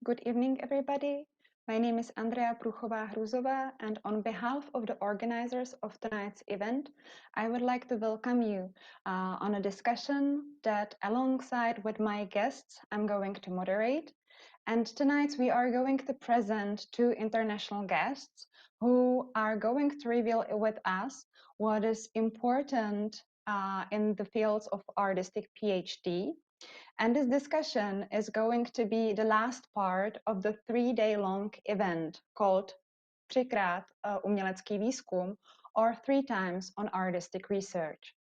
Good evening, everybody. My name is Andrea Hrůzová, and on behalf of the organizers of tonight's event, I would like to welcome you on a discussion that, alongside with my guests, I'm going to moderate. And tonight we are going to present two international guests who are going to reveal with us what is important in the fields of artistic PhD. And this discussion is going to be the last part of the 3-day-long event called Třikrát Umělecký výzkum, or 3 times on artistic research.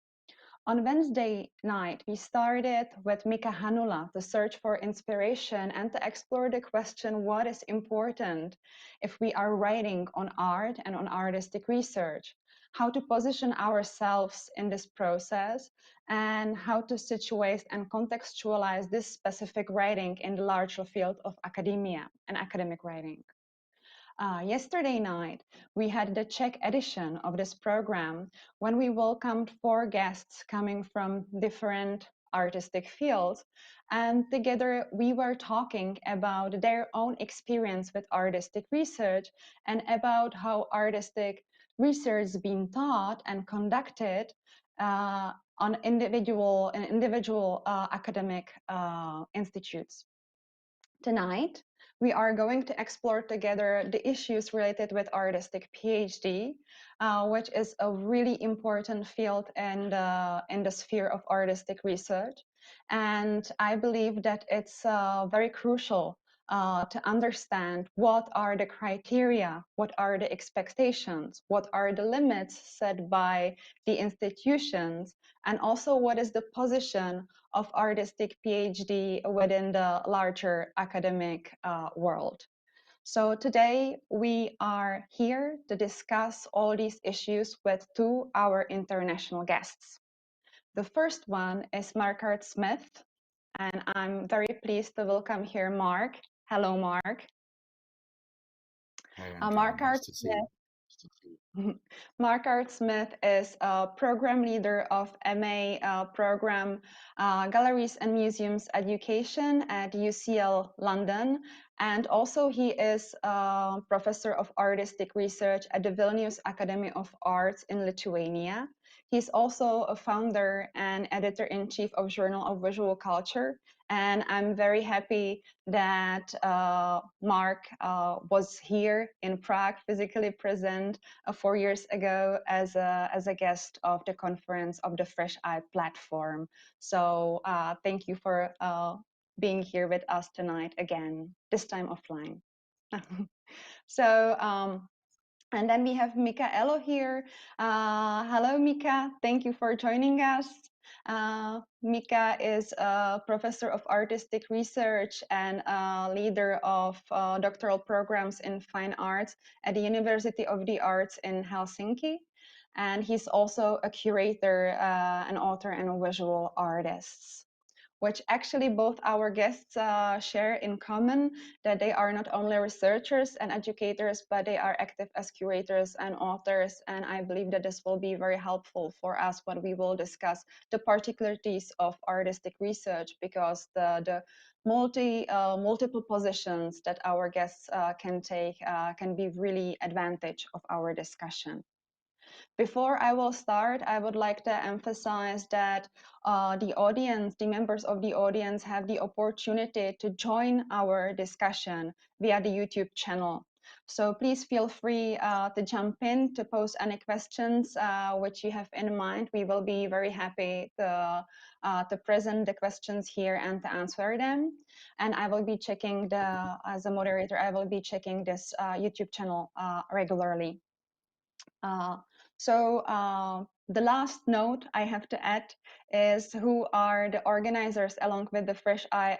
On Wednesday night, we started with Mika Elo, the search for inspiration, and to explore the question, what is important if we are writing on art and on artistic research? How to position ourselves in this process, and how to situate and contextualize this specific writing in the larger field of academia and academic writing. Yesterday night, we had the Czech edition of this program when we welcomed 4 guests coming from different artistic fields, and together we were talking about their own experience with artistic research and about how artistic research is being taught and conducted on individual academic institutes. Tonight, we are going to explore together the issues related with artistic PhD, which is a really important field in the sphere of artistic research. And I believe that it's very crucial to understand what are the criteria, what are the expectations, what are the limits set by the institutions, and also what is the position of artistic PhD within the larger academic world. So today we are here to discuss all these issues with 2 our international guests. The first one is Marquard Smith, and I'm very pleased to welcome here Mark. Hello, Mark. Hey, Andrea, Marquard nice to see you. Marcard Smith is a program leader of MA program Galleries and Museums Education at UCL London, and also he is a professor of artistic research at the Vilnius Academy of Arts in Lithuania. He's also a founder and editor-in-chief of Journal of Visual Culture, and I'm very happy that Mark was here in Prague, physically present 4 years ago as a guest of the conference of the Fresh Eye platform. So thank you for being here with us tonight again, this time offline. So, and then we have Mika Elo here. Hello, Mika. Thank you for joining us. Mika is a professor of artistic research and a leader of doctoral programs in fine arts at the University of the Arts in Helsinki. And he's also a curator, an author, and a visual artist, which actually both our guests share in common, that they are not only researchers and educators, but they are active as curators and authors. And I believe that this will be very helpful for us when we will discuss the particularities of artistic research, because the multiple positions that our guests can take can be really advantage of our discussion. Before I will start, I would like to emphasize that the audience, the members of the audience, have the opportunity to join our discussion via the YouTube channel. So please feel free to jump in, to post any questions which you have in mind. We will be very happy to present the questions here and to answer them. And I will be checking as a moderator, I will be checking this YouTube channel regularly. So the last note I have to add is who are the organizers, along with the Fresh Eye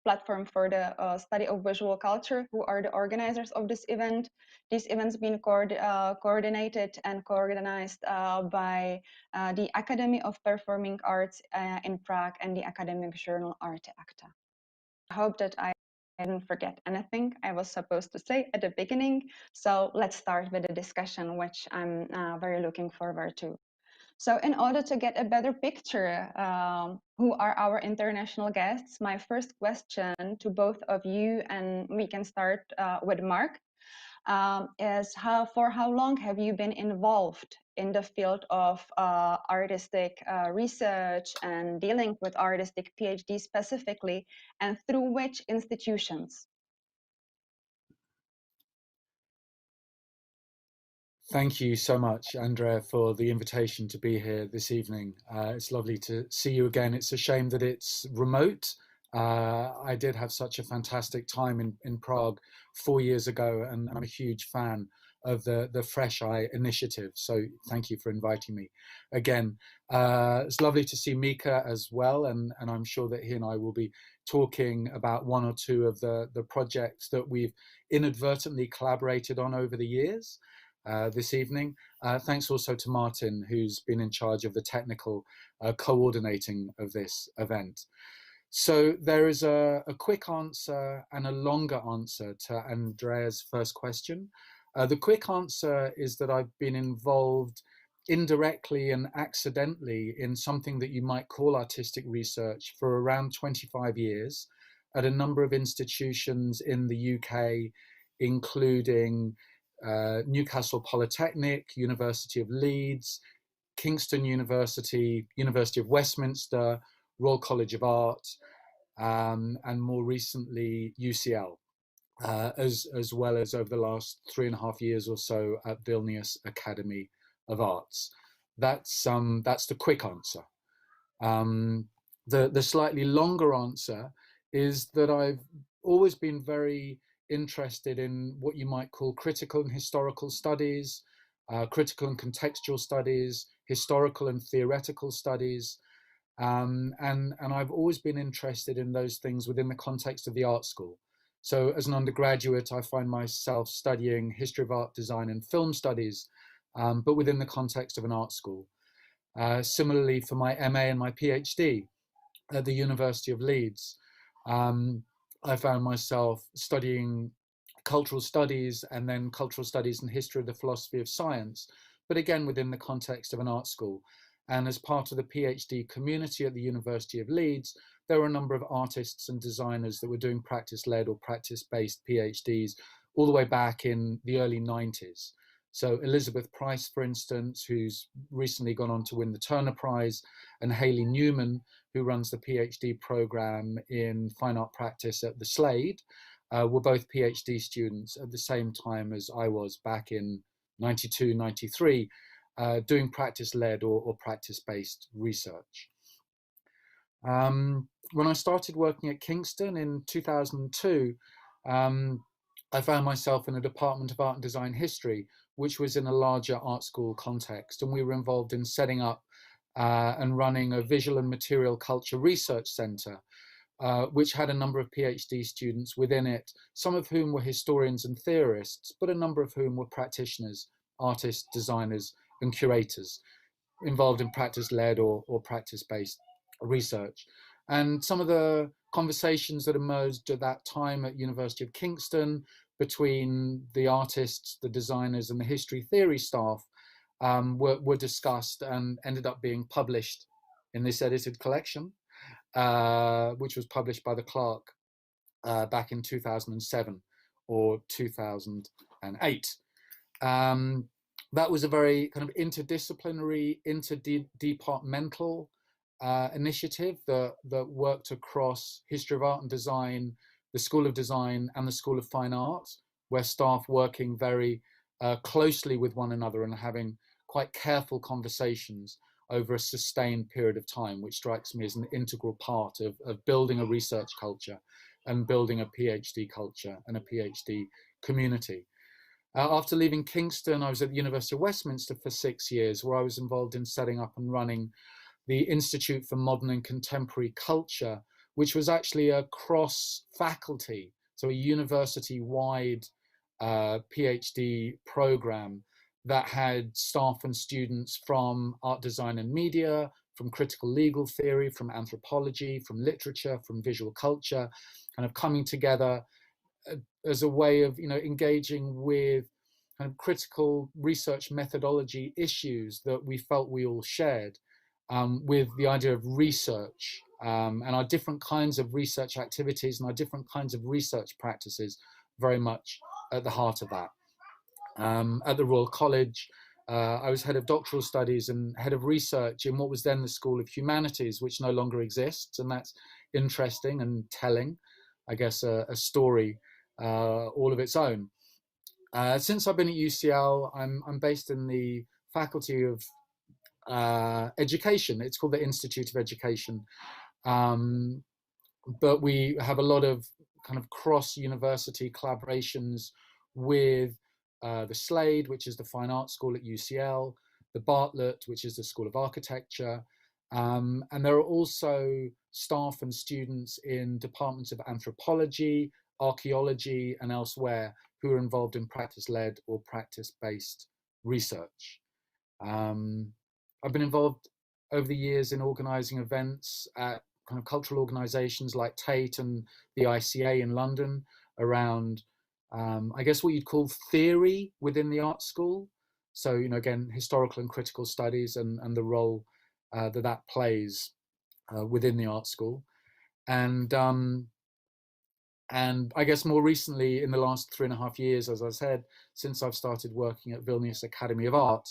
platform for the study of visual culture, who are the organizers of this event. This event's been coordinated and co-organized by the Academy of Performing Arts in Prague and the academic journal Arte Acta. I hope that I didn't forget anything I was supposed to say at the beginning. So let's start with the discussion, which I'm very looking forward to. So in order to get a better picture, who are our international guests, my first question to both of you, and we can start with Mark, is for how long have you been involved in the field of artistic research and dealing with artistic PhD specifically, and through which institutions? Thank you so much, Andrea, for the invitation to be here this evening. It's lovely to see you again. It's a shame that it's remote. I did have such a fantastic time in Prague 4 years ago, and I'm a huge fan of the Fresh Eye initiative. So thank you for inviting me again. It's lovely to see Mika as well, and I'm sure that he and I will be talking about one or two of the projects that we've inadvertently collaborated on over the years. This evening. Thanks also to Martin, who's been in charge of the technical coordinating of this event. So there is a quick answer and a longer answer to Andrea's first question. The quick answer is that I've been involved indirectly and accidentally in something that you might call artistic research for around 25 years at a number of institutions in the UK, including Newcastle Polytechnic, University of Leeds, Kingston University, University of Westminster, Royal College of Art, and more recently UCL, as well as over the last 3.5 years or so at Vilnius Academy of Arts. That's the quick answer. The slightly longer answer is that I've always been very interested in what you might call critical and historical studies, critical and contextual studies, historical and theoretical studies, and I've always been interested in those things within the context of the art school. So as an undergraduate, I find myself studying history of art, design and film studies, but within the context of an art school. Similarly, for my MA and my PhD at the University of Leeds, I found myself studying cultural studies and then cultural studies and history of the philosophy of science, but again within the context of an art school. And as part of the PhD community at the University of Leeds, there were a number of artists and designers that were doing practice-led or practice-based PhDs all the way back in the early 90s. So Elizabeth Price, for instance, who's recently gone on to win the Turner Prize, and Hayley Newman, who runs the PhD program in fine art practice at the Slade, were both PhD students at the same time as I was back in 92, 93, doing practice-led or practice-based research. When I started working at Kingston in 2002, I found myself in a Department of Art and Design History, which was in a larger art school context, and we were involved in setting up and running a visual and material culture research centre, which had a number of PhD students within it, some of whom were historians and theorists, but a number of whom were practitioners, artists, designers, and curators involved in practice-led or practice-based research. And some of the conversations that emerged at that time at University of Kingston between the artists, the designers, and the history theory staff were discussed and ended up being published in this edited collection, which was published by the Clark back in 2007 or 2008. That was a very kind of interdisciplinary, interdepartmental initiative that worked across history of art and design, the School of Design and the School of Fine Arts, where staff working very closely with one another and having quite careful conversations over a sustained period of time, which strikes me as an integral part of building a research culture and building a PhD culture and a PhD community. After leaving Kingston, I was at the University of Westminster for 6 years, where I was involved in setting up and running the Institute for Modern and Contemporary Culture, which was actually a cross-faculty, so a university-wide PhD program that had staff and students from art, design and media, from critical legal theory, from anthropology, from literature, from visual culture, kind of coming together as a way of engaging with kind of critical research methodology issues that we felt we all shared, with the idea of research, and our different kinds of research activities and our different kinds of research practices very much at the heart of that. At the Royal College, I was head of doctoral studies and head of research in what was then the School of Humanities, which no longer exists, and that's interesting and telling, I guess, a story all of its own. Since I've been at UCL, I'm based in the Faculty of Education. It's called the Institute of Education, but we have a lot of kind of cross-university collaborations with the Slade, which is the Fine Arts School at UCL, the Bartlett, which is the School of Architecture, and there are also staff and students in departments of anthropology, archaeology, and elsewhere who are involved in practice-led or practice-based research. I've been involved over the years in organising events at kind of cultural organisations like Tate and the ICA in London around, I guess, what you'd call theory within the art school. So, you know, again, historical and critical studies and the role that plays within the art school. And I guess more recently, in the last 3.5 years, as I said, since I've started working at Vilnius Academy of Art,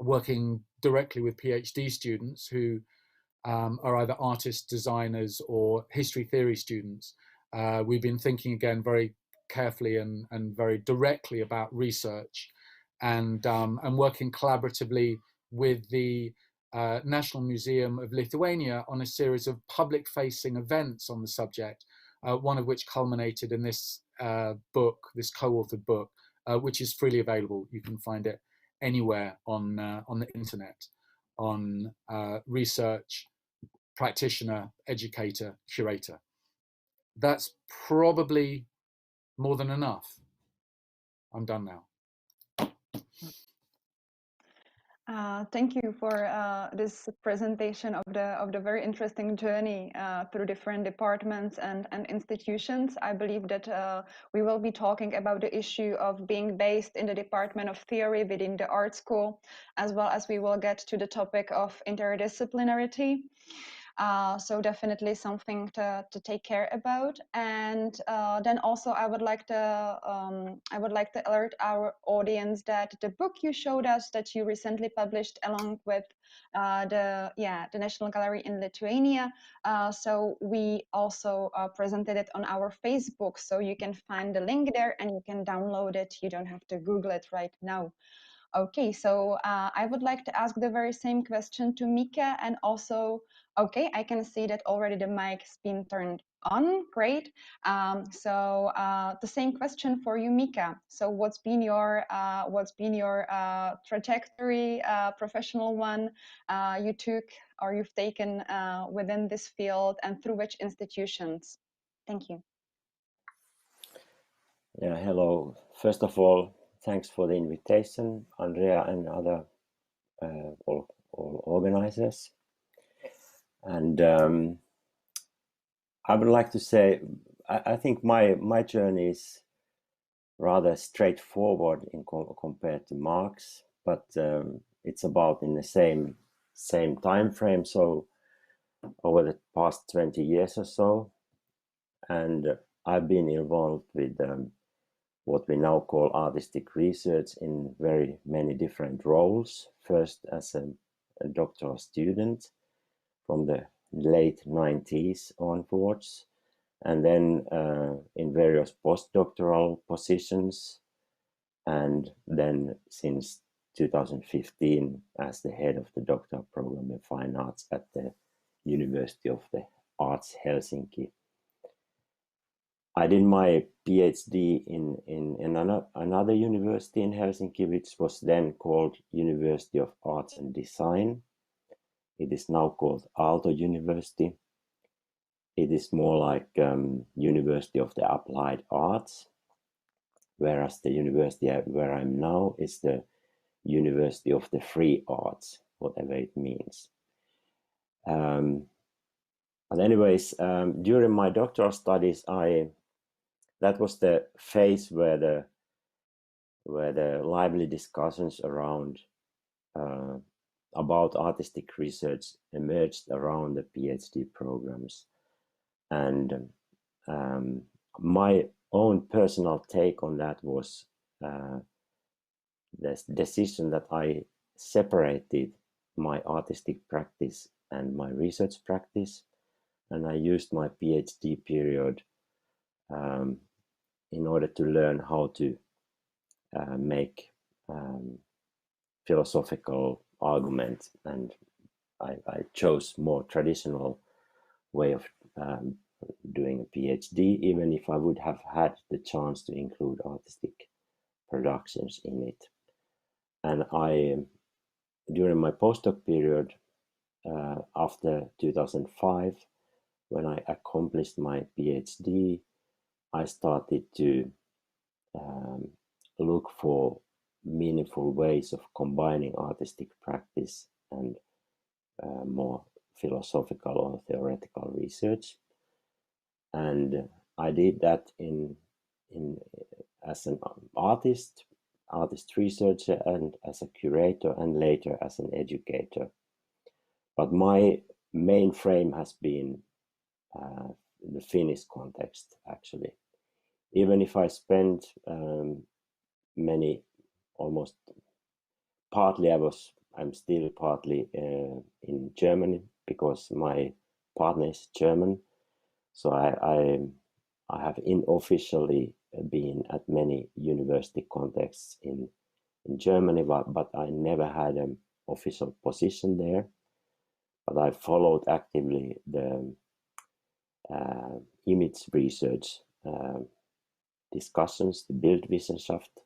working directly with PhD students who are either artists, designers, or history theory students, we've been thinking again very carefully and very directly about research, and working collaboratively with the National Museum of Lithuania on a series of public-facing events on the subject, one of which culminated in this book, this co-authored book, which is freely available. You can find it anywhere on the internet, on research, practitioner, educator, curator. That's probably more than enough. I'm done now. Thank you for this presentation of the very interesting journey through different departments and institutions. I believe that we will be talking about the issue of being based in the Department of Theory within the art school, as well as we will get to the topic of interdisciplinarity. So definitely something to take care about. And then also I would like to alert our audience that the book you showed us that you recently published along with the National Gallery in Lithuania. So we also presented it on our Facebook, so you can find the link there and you can download it. You don't have to Google it right now. Okay, so I would like to ask the very same question to Mika, and also, okay, I can see that already the mic's been turned on. Great. So the same question for you, Mika. So what's been your trajectory, professional one, you took or you've taken within this field, and through which institutions? Thank you. Yeah, hello. First of all, thanks for the invitation, Andrea and other all organizers. And I would like to say, I think my journey is rather straightforward compared to Mark's, but it's about in the same time frame. So over the past 20 years or so, and I've been involved with what we now call artistic research in very many different roles. First as a doctoral student from the late 90s onwards, and then in various postdoctoral positions, and then since 2015 as the head of the doctoral program in fine arts at the University of the Arts Helsinki. I did my PhD in another university in Helsinki, which was then called University of Arts and Design. It is now called Aalto University. It is more like University of the Applied Arts, whereas the university where I'm now is the University of the Free Arts, whatever it means. But anyways, during my doctoral studies, that was the phase where the where the lively discussions around about artistic research emerged around the PhD programs. And my own personal take on that was the decision that I separated my artistic practice and my research practice, and I used my PhD period in order to learn how to make philosophical argument, and I chose more traditional way of doing a PhD, even if I would have had the chance to include artistic productions in it. And during my postdoc period, after 2005, when I accomplished my PhD, I started to look for meaningful ways of combining artistic practice and more philosophical or theoretical research. And I did that as an artist researcher, and as a curator, and later as an educator. But my main frame has been the Finnish context, actually. Even if I spent almost partly, I'm still partly in Germany, because my partner is German. So I have unofficially been at many university contexts in Germany, but I never had an official position there. But I followed actively the image research discussions, the Bildwissenschaft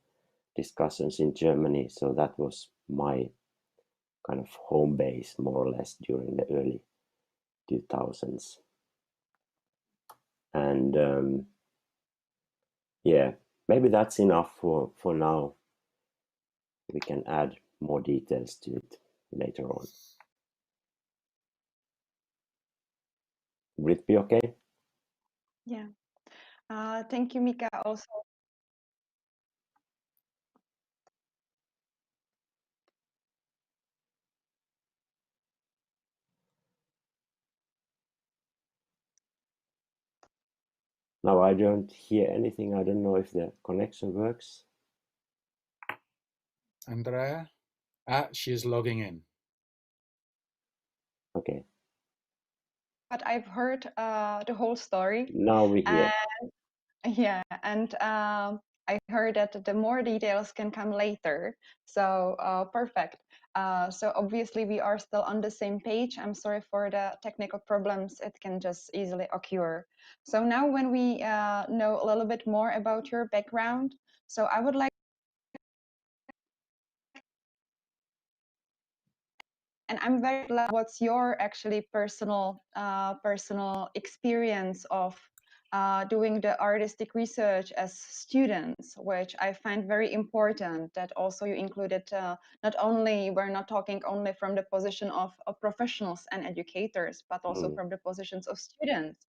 discussions in Germany. So that was my kind of home base, more or less, during the early 2000s. And yeah, maybe that's enough for now. We can add more details to it later on. Would it be okay? Yeah. Thank you, Mika, also. Now I don't hear anything. I don't know if the connection works. Andrea? She is logging in. Okay. But I've heard the whole story. Now we hear. Yeah, and I heard that the more details can come later. So perfect. So obviously we are still on the same page. I'm sorry for the technical problems. It can just easily occur. So now when we know a little bit more about your background, so I would like, and I'm very glad, what's your actually personal experience of doing the artistic research as students, which I find very important, that also you included not only, we're not talking only from the position of professionals and educators, but also from the positions of students.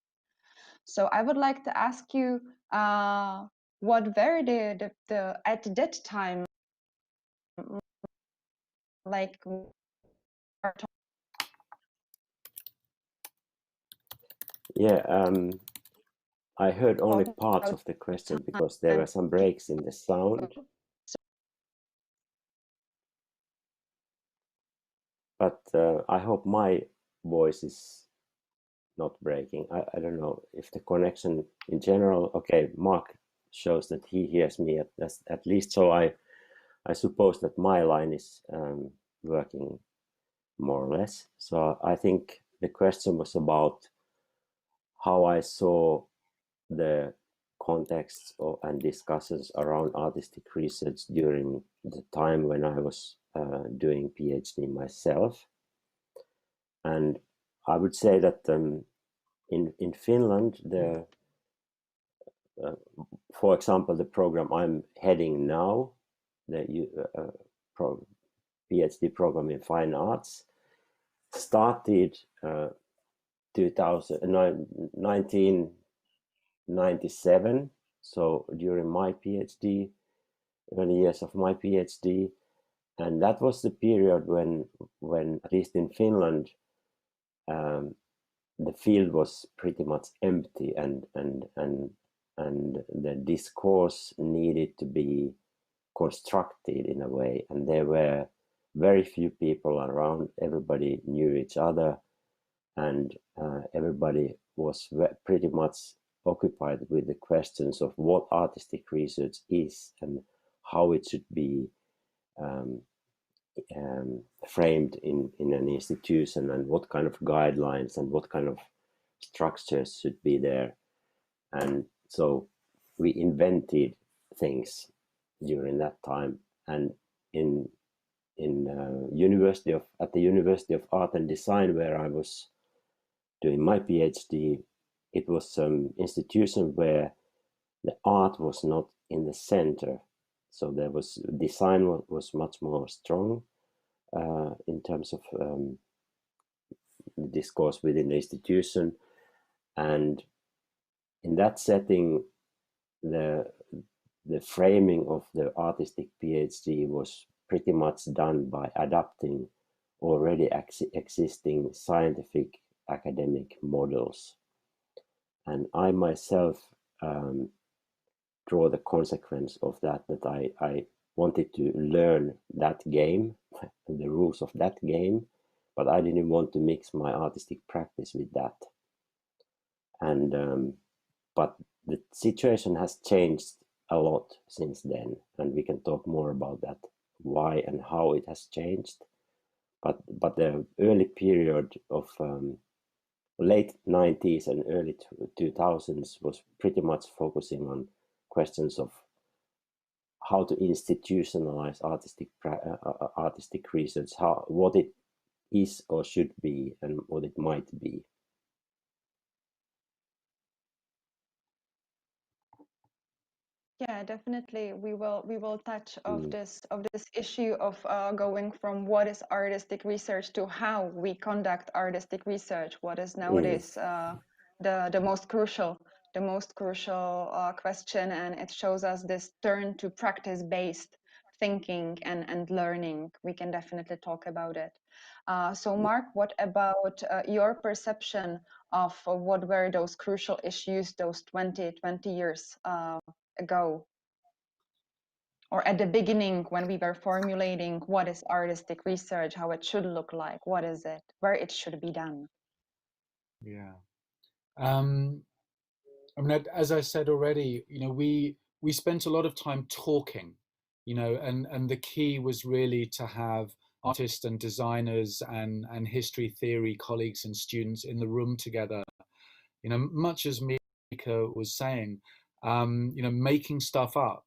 So I would like to ask you, what were the at that time, like, Yeah, I heard only parts of the question because there were some breaks in the sound. But I hope my voice is not breaking. I don't know if the connection in general. Okay, Mark shows that he hears me at least, so I suppose that my line is working more or less. So I think the question was about how I saw the context and discussions around artistic research during the time when I was doing PhD myself. And I would say that in Finland, for example, the program I'm heading now, the PhD program in fine arts, started 1997. So during my PhD, early years of my PhD, and that was the period when at least in Finland, the field was pretty much empty, and the discourse needed to be constructed in a way, and there were very few people around. Everybody knew each other, and everybody was pretty much occupied with the questions of what artistic research is and how it should be framed in an institution, and what kind of guidelines and what kind of structures should be there. And so we invented things during that time. And at the University of Art and Design, where I was doing my PhD, it was an institution where the art was not in the center. So there was design was much more strong in terms of the discourse within the institution. And in that setting, the framing of the artistic PhD was pretty much done by adapting already existing scientific academic models. And I myself draw the consequence of that I wanted to learn that game, the rules of that game, but I didn't want to mix my artistic practice with that. And but the situation has changed a lot since then, and we can talk more about that, why and how it has changed. But the early period of late 90s and early 2000s was pretty much focusing on questions of how to institutionalize artistic research, what it is or should be, and what it might be. Yeah, definitely. We will touch of this issue of going from what is artistic research to how we conduct artistic research. What is nowadays the most crucial question, and it shows us this turn to practice-based thinking and learning. We can definitely talk about it. So, Mark, what about your perception of what were those crucial issues those 20 years ago, or at the beginning when we were formulating what is artistic research, how it should look like, what is it, where it should be done? Yeah. I mean, as I said already, we spent a lot of time talking, and the key was really to have artists and designers and history theory colleagues and students in the room together, much as Mika was saying, making stuff up,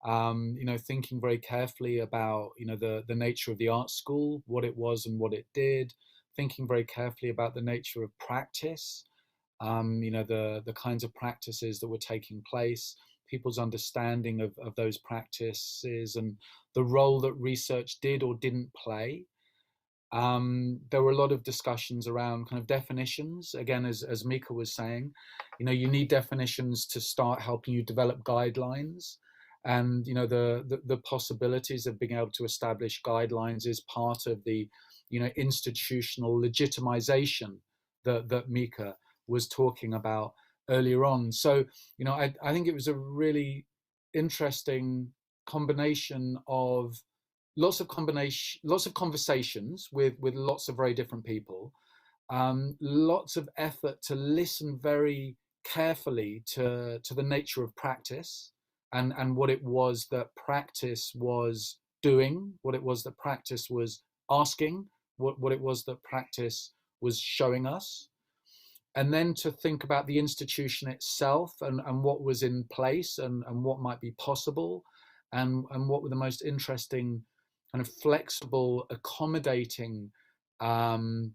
thinking very carefully about, the nature of the art school, what it was and what it did, thinking very carefully about the nature of practice, the kinds of practices that were taking place, people's understanding of those practices, and the role that research did or didn't play. There were a lot of discussions around kind of definitions. Again, as Mika was saying, you need definitions to start helping you develop guidelines. And the possibilities of being able to establish guidelines is part of the institutional legitimization that Mika was talking about earlier on. So I think it was a really interesting combination of lots of conversations with lots of very different people, lots of effort to listen very carefully to the nature of practice, and what it was that practice was doing, what it was that practice was asking, what it was that practice was showing us. And then to think about the institution itself and what was in place and what might be possible, and what were the most interesting kind of flexible, accommodating kind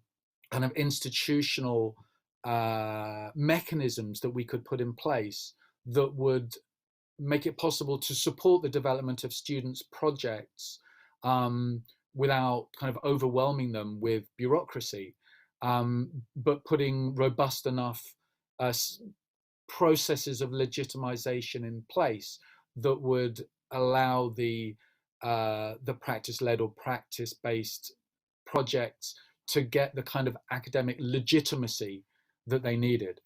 of institutional mechanisms that we could put in place that would make it possible to support the development of students' projects without kind of overwhelming them with bureaucracy, but putting robust enough processes of legitimization in place that would allow the practice-led or practice-based projects to get the kind of academic legitimacy that they needed.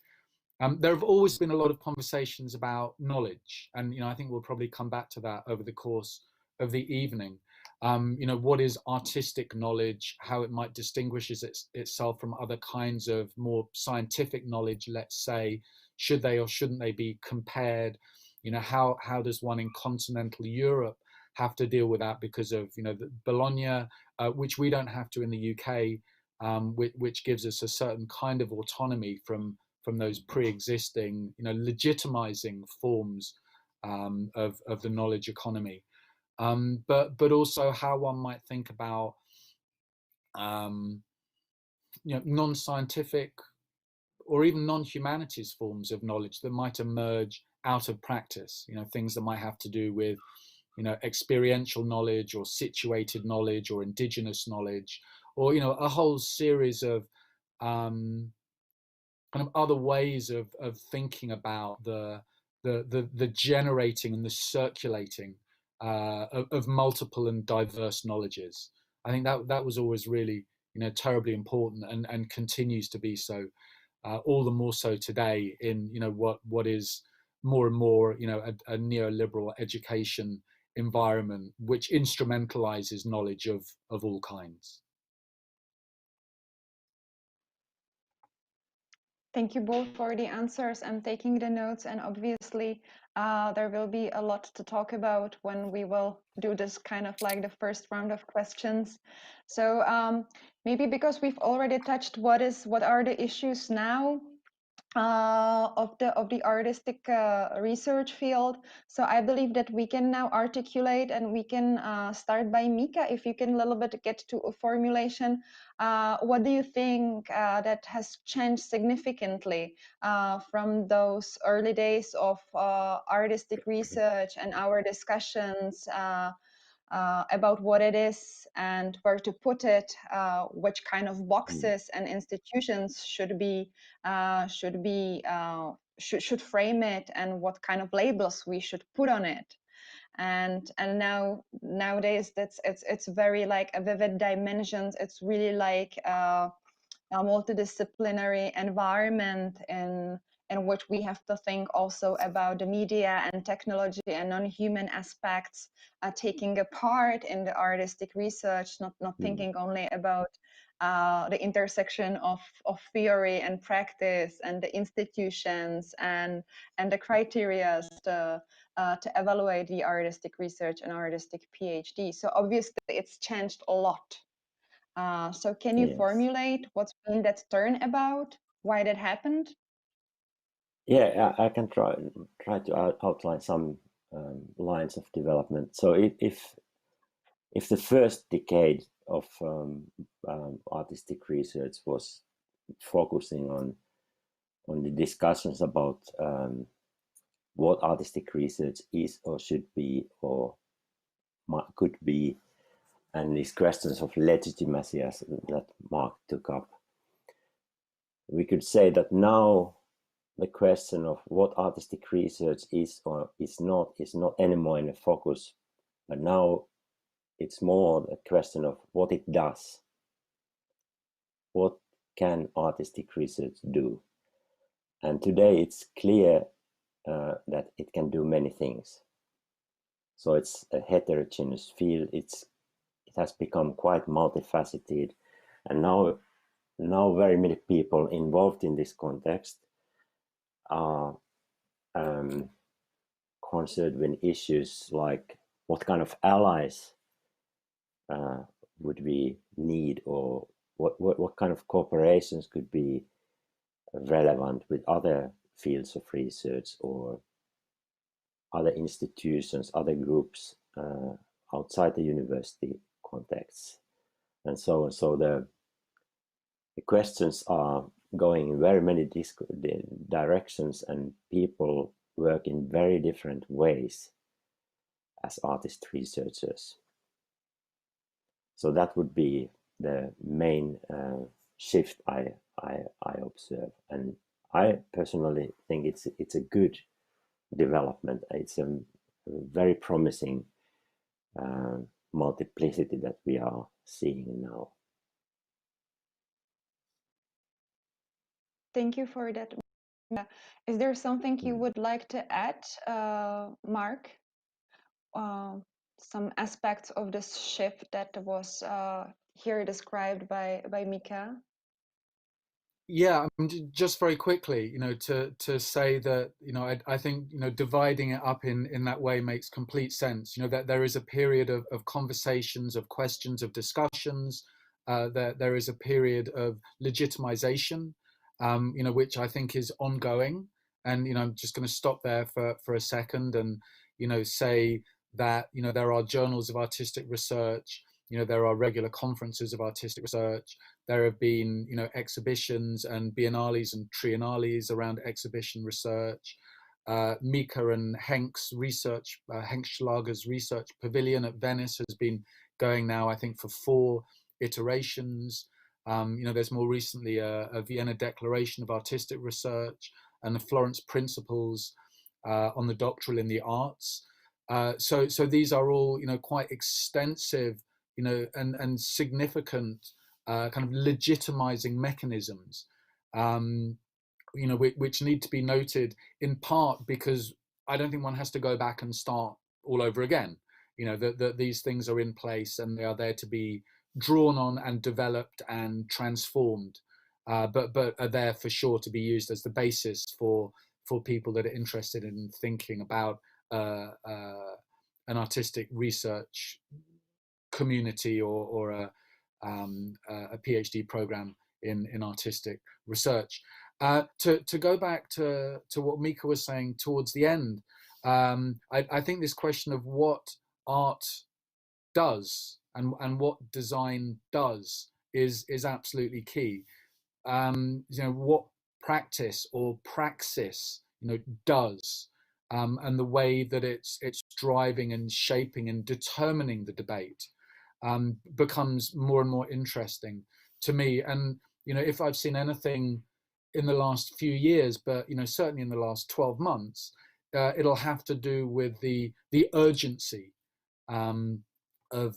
There have always been a lot of conversations about knowledge, and I think we'll probably come back to that over the course of the evening. What is artistic knowledge, how it might distinguish itself from other kinds of more scientific knowledge, let's say, should they or shouldn't they be compared? How does one in continental Europe have to deal with that because of the Bologna, which we don't have to in the UK, which gives us a certain kind of autonomy from those pre-existing legitimizing forms of the knowledge economy, but also how one might think about non-scientific or even non-humanities forms of knowledge that might emerge out of practice, things that might have to do with experiential knowledge or situated knowledge or indigenous knowledge, or a whole series of kind of other ways of thinking about the generating and the circulating of multiple and diverse knowledges. I think that was always really terribly important and continues to be so, all the more so today in what is more and more a neoliberal education environment which instrumentalizes knowledge of all kinds. Thank you both for the answers. I'm taking the notes, and obviously there will be a lot to talk about when we will do this kind of like the first round of questions. So maybe because we've already touched what are the issues now of the artistic research field. So I believe that we can now articulate, and we can start by Mika, if you can a little bit get to a formulation. What do you think that has changed significantly from those early days of artistic research and our discussions about what it is and where to put it, which kind of boxes and institutions should frame it, and what kind of labels we should put on it. And nowadays it's very like a vivid dimensions. It's really like a multidisciplinary environment in which we have to think also about the media and technology and non-human aspects taking a part in the artistic research, not thinking only about the intersection of theory and practice and the institutions and the criteria to evaluate the artistic research and artistic PhD. So obviously it's changed a lot. So can you formulate what's been that turnabout, why that happened? Yeah, I can try to outline some lines of development. So if the first decade of artistic research was focusing on the discussions about what artistic research is or should be or could be, and these questions of legitimacy that Mark took up, we could say that now the question of what artistic research is or is not anymore in the focus, but now it's more the question of what it does. What can artistic research do? And today it's clear that it can do many things. So it's a heterogeneous field. It has become quite multifaceted, and now very many people involved in this context are concerned with issues like what kind of allies would we need, or what kind of cooperations could be relevant with other fields of research or other institutions, other groups outside the university contexts, and so on. So the questions are going in very many directions, and people work in very different ways as artist researchers. So that would be the main shift I observe, and I personally think it's a good development. It's very promising multiplicity that we are seeing now. Thank you for that. Is there something you would like to add, Mark? Some aspects of this shift that was here described by Mika? Yeah, I mean, just very quickly, you know, to say that, you know, I think, you know, dividing it up in that way makes complete sense. You know, that there is a period of conversations, of questions, of discussions, that there is a period of legitimization, you know, which I think is ongoing. And, you know, I'm just going to stop there for a second and, you know, say that, you know, there are journals of artistic research, you know, there are regular conferences of artistic research. There have been, you know, exhibitions and biennales and triennales around exhibition research. Mika and Henk's research, Henk Schlager's research pavilion at Venice has been going now, I think, for 4 iterations. You know, there's more recently a Vienna Declaration of Artistic Research and the Florence Principles on the doctoral in the arts. So these are all, you know, quite extensive, you know, and significant kind of legitimizing mechanisms, you know, which need to be noted in part because I don't think one has to go back and start all over again. You know, that these things are in place and they are there to be drawn on and developed and transformed, but are there for sure to be used as the basis for people that are interested in thinking about an artistic research community or a PhD program in artistic research. To go back to what Mika was saying towards the end, I think this question of what art does and what design does is absolutely key. You know, what practice or praxis, you know, does, and the way that it's driving and shaping and determining the debate becomes more and more interesting to me. And, you know, if I've seen anything in the last few years, but, you know, certainly in the last 12 months, it'll have to do with the urgency of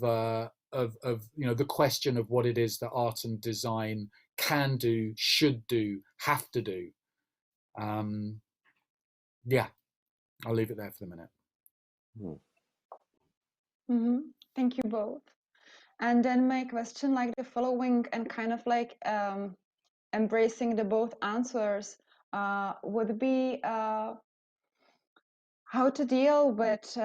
you know, the question of what it is that art and design can do, should do, have to do. Yeah, I'll leave it there for the minute. Thank you both. And then my question, like the following, and kind of like embracing the both answers, would be how to deal with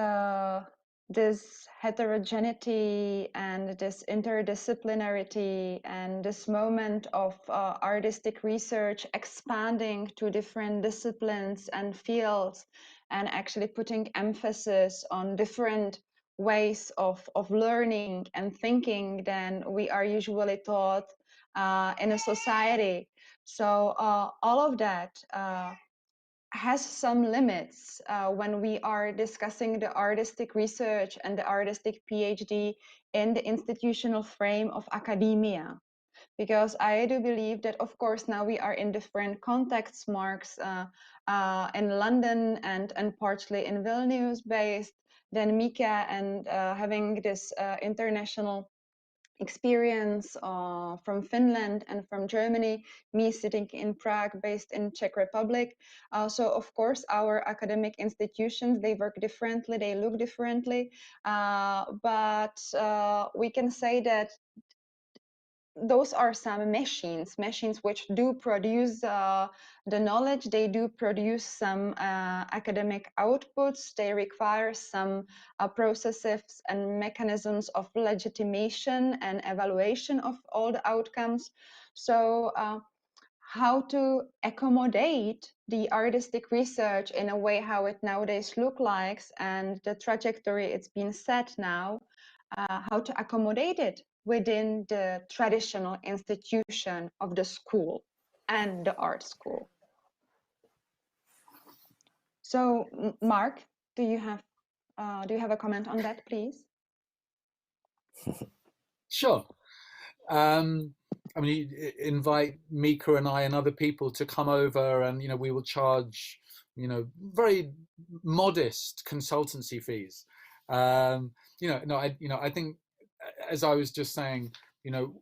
this heterogeneity and this interdisciplinarity and this moment of artistic research expanding to different disciplines and fields and actually putting emphasis on different ways of learning and thinking than we are usually taught in a society. So all of that has some limits when we are discussing the artistic research and the artistic PhD in the institutional frame of academia. Because I do believe that, of course, now we are in different contexts, Marks, in London and partially in Vilnius based, then Mika, and having this international experience from Finland and from Germany, me sitting in Prague based in Czech Republic. So of course our academic institutions, they work differently, they look differently, but we can say that those are some machines which do produce the knowledge, they do produce some academic outputs, they require some processes and mechanisms of legitimation and evaluation of all the outcomes. So how to accommodate the artistic research in a way how it nowadays looks like and the trajectory it's been set now, how to accommodate it within the traditional institution of the school and the art school. So, Mark, do you have a comment on that, please? Sure. I mean, invite Mika and I and other people to come over, and you know, we will charge very modest consultancy fees. I think, as I was just saying,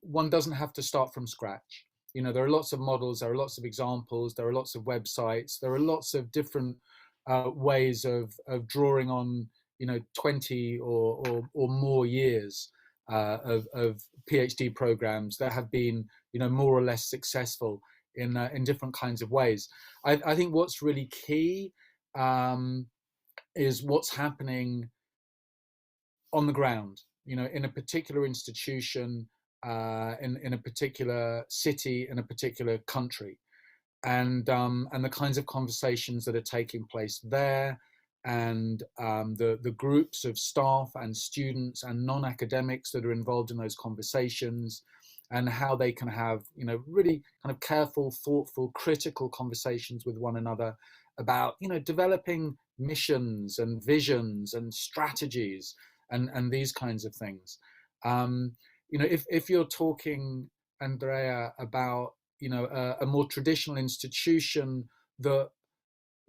one doesn't have to start from scratch. There are lots of models, there are lots of examples, there are lots of websites, there are lots of different ways of drawing on 20 or more years of PhD programs that have been more or less successful in different kinds of ways. I think what's really key is what's happening on the ground, in a particular institution, in a particular city, in a particular country, and the kinds of conversations that are taking place there, and the groups of staff and students and non-academics that are involved in those conversations, and how they can have really kind of careful, thoughtful, critical conversations with one another about developing missions and visions and strategies and these kinds of things. If you're talking, Andrea, about a more traditional institution that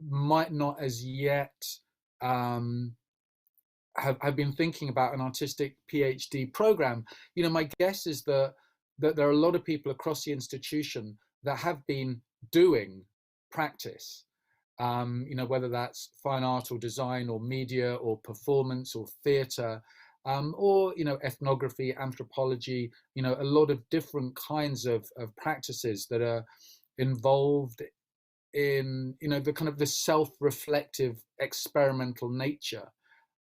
might not as yet have been thinking about an artistic PhD program, my guess is that there are a lot of people across the institution that have been doing practice, whether that's fine art or design or media or performance or theatre, or ethnography, anthropology, a lot of different kinds of practices that are involved in the kind of the self-reflective experimental nature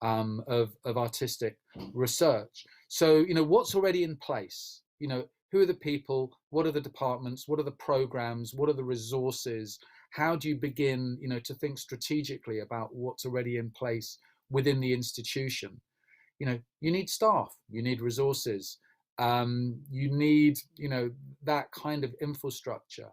of artistic research. So what's already in place? Who are the people? What are the departments? What are the programs? What are the resources? How do you begin to think strategically about what's already in place within the institution? You need staff, you need resources, you need that kind of infrastructure,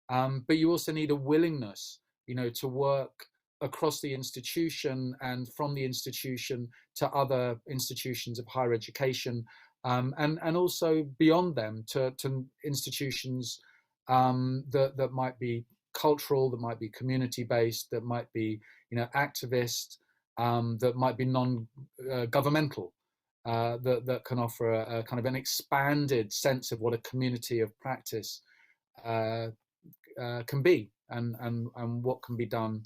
but you also need a willingness to work across the institution and from the institution to other institutions of higher education, and also beyond them to institutions that might be cultural, that might be community based, that might be activist, that might be non-governmental, that can offer a kind of an expanded sense of what a community of practice can be, and what can be done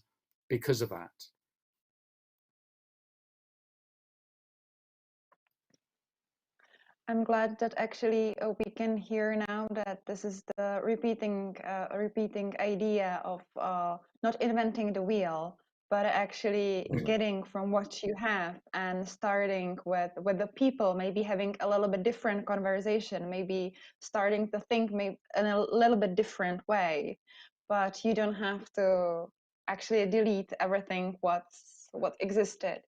because of that. I'm glad that actually we can hear now that this is the repeating idea of not inventing the wheel, but actually getting from what you have and starting with the people, maybe having a little bit different conversation, maybe starting to think maybe in a little bit different way. But you don't have to actually delete everything what existed,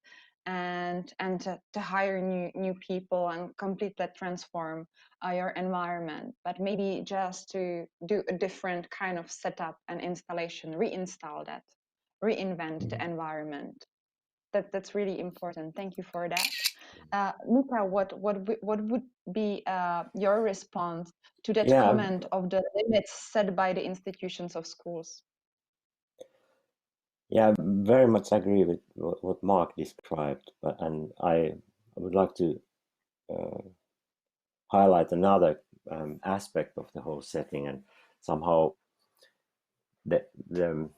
and to hire new people and completely transform your environment, but maybe just to do a different kind of setup and installation, reinstall that, reinvent the environment. That's really important. Thank you for that. Mika, what would be your response to that comment of the limits set by the institutions of schools? Yeah, I very much agree with what Mark described, and I would like to highlight another aspect of the whole setting, and somehow the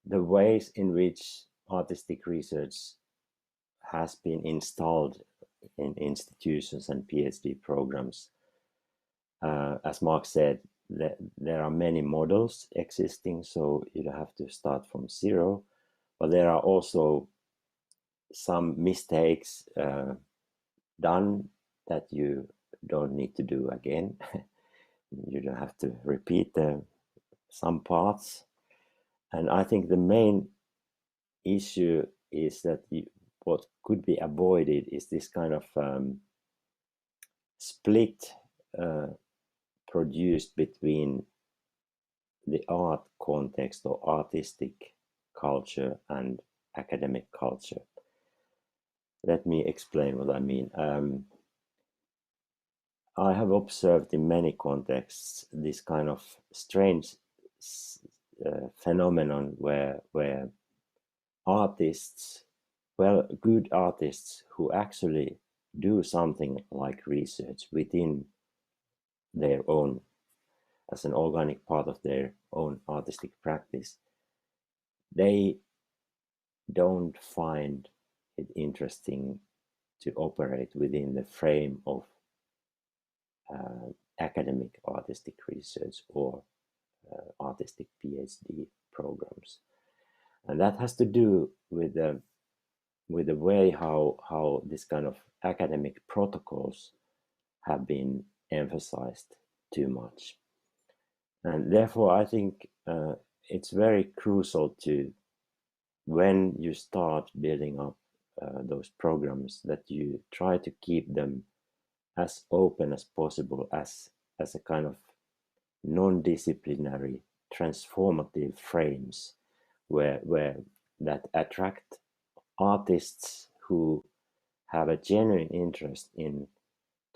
ways in which artistic research has been installed in institutions and PhD programs. As Mark said, there are many models existing, so you don't have to start from zero, but there are also some mistakes done that you don't need to do again. You don't have to repeat some parts. And I think the main issue is that what could be avoided is this kind of split produced between the art context or artistic culture and academic culture. Let me explain what I mean. I have observed in many contexts this kind of strange phenomenon where artists, well, good artists who actually do something like research within their own, as an organic part of their own artistic practice, they don't find it interesting to operate within the frame of academic artistic research or artistic PhD programs. And that has to do with the way how this kind of academic protocols have been emphasized too much. And therefore, I think it's very crucial to, when you start building up those programs, that you try to keep them as open as possible, as a kind of non-disciplinary, transformative frames where that attract artists who have a genuine interest in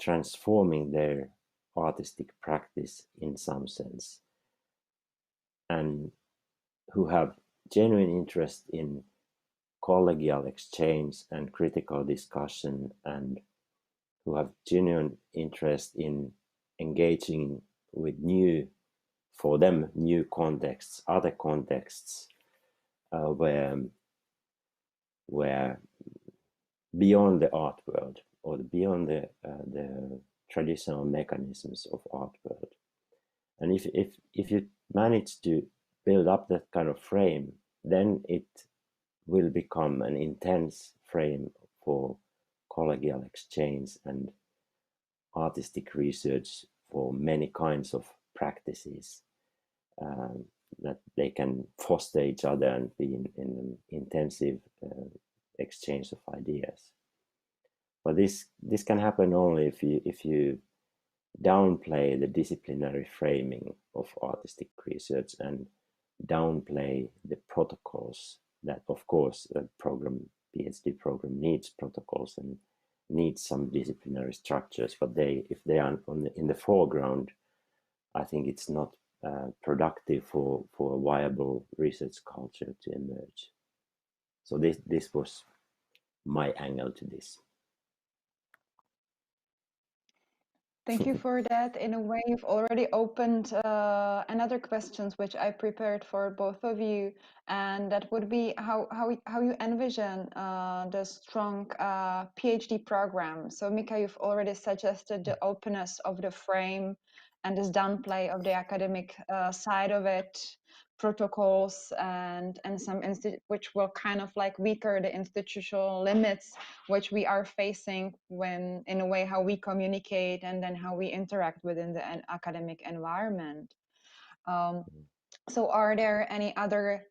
transforming their artistic practice in some sense, and who have genuine interest in collegial exchange and critical discussion, and who have genuine interest in engaging with new, for them, new contexts, other contexts, where beyond the art world, or beyond the traditional mechanisms of art world. And if you manage to build up that kind of frame, then it will become an intense frame for collegial exchange and artistic research for many kinds of practices, that they can foster each other and be in an intensive exchange of ideas. But this can happen only if you downplay the disciplinary framing of artistic research and downplay the protocols that, of course, a PhD program needs protocols and needs some disciplinary structures, but if they are in the foreground, I think it's not productive for a viable research culture to emerge. So this was my angle to this. Thank you for that. In a way, you've already opened another questions which I prepared for both of you, and that would be how you envision the strong PhD program. So Mika, you've already suggested the openness of the frame and this downplay of the academic side of it, protocols and some which will kind of like weaker the institutional limits which we are facing when, in a way, how we communicate and then how we interact within the academic environment. So are there any other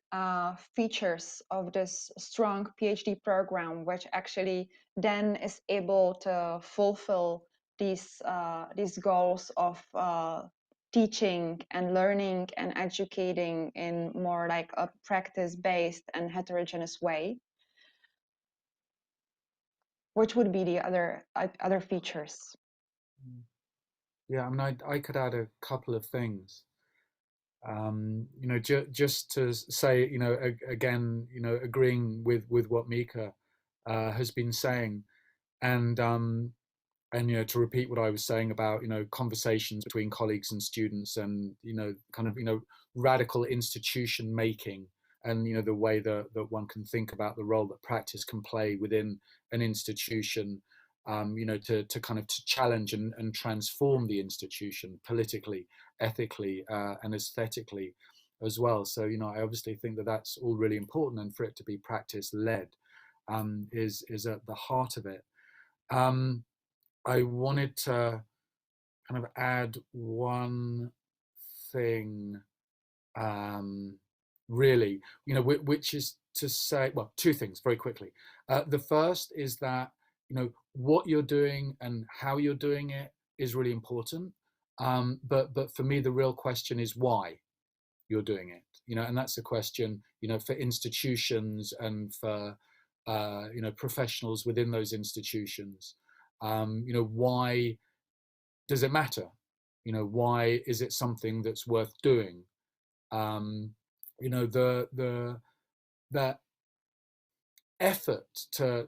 features of this strong PhD program which actually then is able to fulfill these goals of teaching and learning and educating in more like a practice-based and heterogeneous way? Which would be the other features? Yeah, I mean, I could add a couple of things. You know, just to say, you know, again, you know, agreeing with what Mika has been saying, and you know, to repeat what I was saying about, you know, conversations between colleagues and students, and, you know, kind of, you know, radical institution making, and, you know, the way that one can think about the role that practice can play within an institution, you know, to kind of to challenge and transform the institution politically, ethically, and aesthetically as well. So, you know, I obviously think that that's all really important, and for it to be practice led is at the heart of it. I wanted to kind of add one thing, really, you know, which is to say, well, two things very quickly. The first is that, you know, what you're doing and how you're doing it is really important. But for me, the real question is why you're doing it, you know, and that's a question, you know, for institutions and for, you know, professionals within those institutions. You know, why does it matter? You know, why is it something that's worth doing? You know, that effort to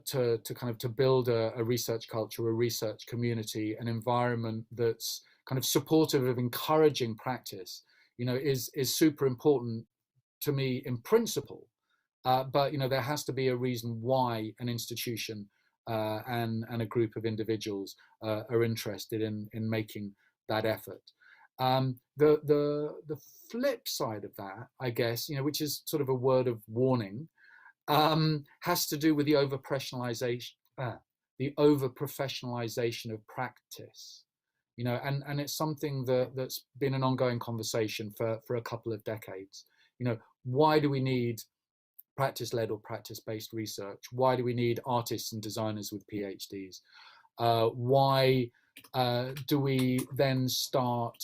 kind of to build a research culture, a research community, an environment that's kind of supportive of encouraging practice, you know, is super important to me in principle. But you know, there has to be a reason why an institution and a group of individuals are interested in making that effort. The flip side of that, I guess, you know, which is sort of a word of warning, has to do with the over professionalization of practice. You know, and it's something that's been an ongoing conversation for a couple of decades. You know, why do we need practice-led or practice-based research? Why do we need artists and designers with PhDs? Why do we then start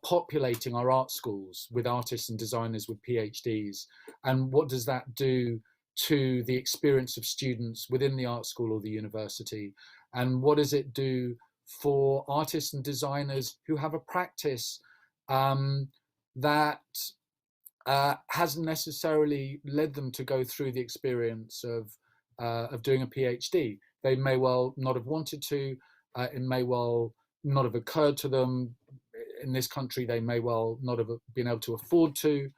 populating our art schools with artists and designers with PhDs? And what does that do to the experience of students within the art school or the university? And what does it do for artists and designers who have a practice that hasn't necessarily led them to go through the experience of doing a PhD? They may well not have wanted to. It may well not have occurred to them. In this country, they may well not have been able to afford to.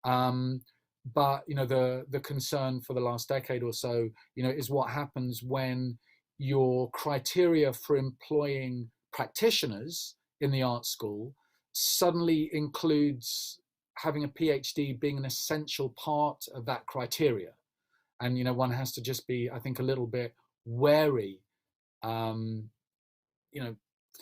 But you know, the concern for the last decade or so, you know, is what happens when your criteria for employing practitioners in the art school suddenly includes having a PhD being an essential part of that criteria. And you know, one has to just be, I think, a little bit wary, you know,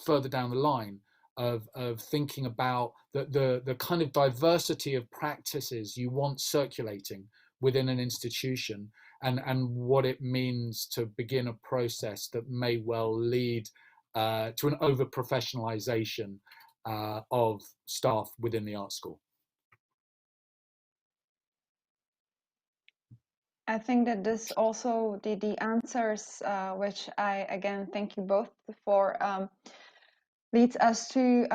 further down the line of thinking about the kind of diversity of practices you want circulating within an institution, and what it means to begin a process that may well lead to an over professionalization of staff within the art school. I think that this also, the answers, which I again thank you both for, leads us to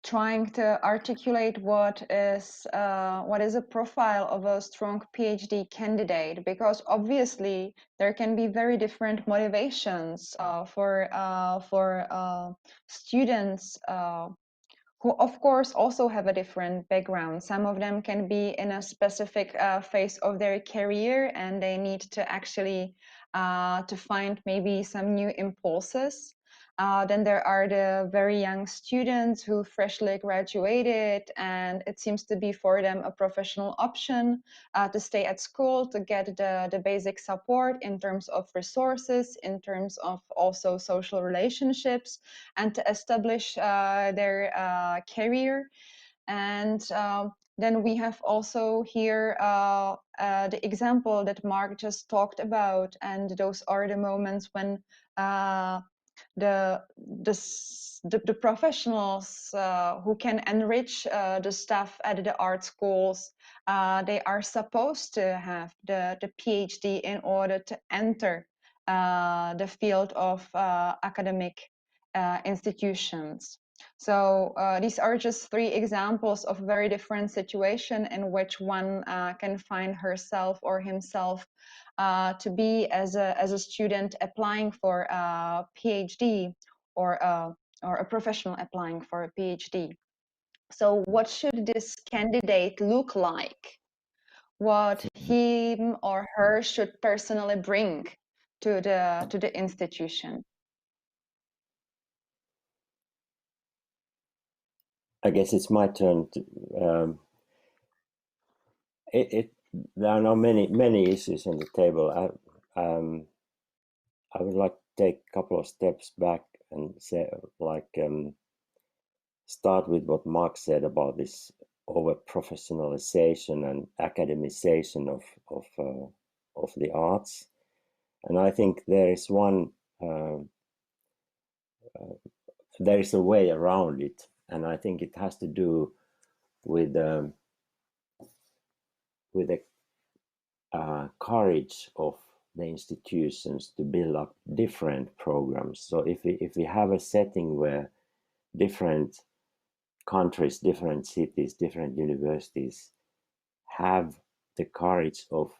trying to articulate what is a profile of a strong PhD candidate, because obviously there can be very different motivations for students who of course also have a different background. Some of them can be in a specific phase of their career and they need to actually to find maybe some new impulses. Then there are the very young students who freshly graduated and it seems to be for them a professional option to stay at school, to get the basic support in terms of resources, in terms of also social relationships, and to establish their career. And then we have also here the example that Mark just talked about, and those are the moments when the professionals who can enrich the staff at the art schools, they are supposed to have the PhD in order to enter the field of academic institutions. So these are just 3 examples of very different situations in which one can find herself or himself to be as a student applying for a PhD or a professional applying for a PhD. So what should this candidate look like? What him or her should personally bring to the institution? I guess it's my turn. There are now many issues on the table. I would like to take a couple of steps back and say, start with what Mark said about this over professionalization and academization of the arts. And I think there is there is a way around it, and I think it has to do with the courage of the institutions to build up different programs. So if we have a setting where different countries, different cities, different universities have the courage of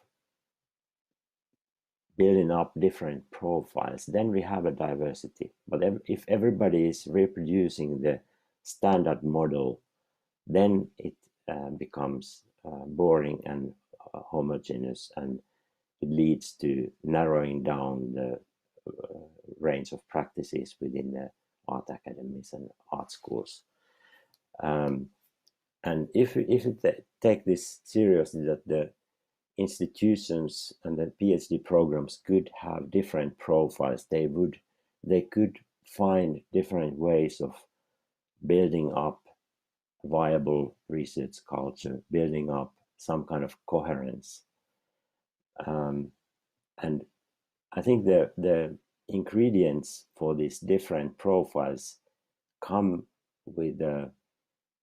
building up different profiles, then we have a diversity. But if everybody is reproducing the standard model, then it becomes boring and homogeneous, and it leads to narrowing down the range of practices within the art academies and art schools. And if you take this seriously, that the institutions and the PhD programs could have different profiles, they could find different ways of building up viable research culture, building up some kind of coherence. And I think the ingredients for these different profiles come with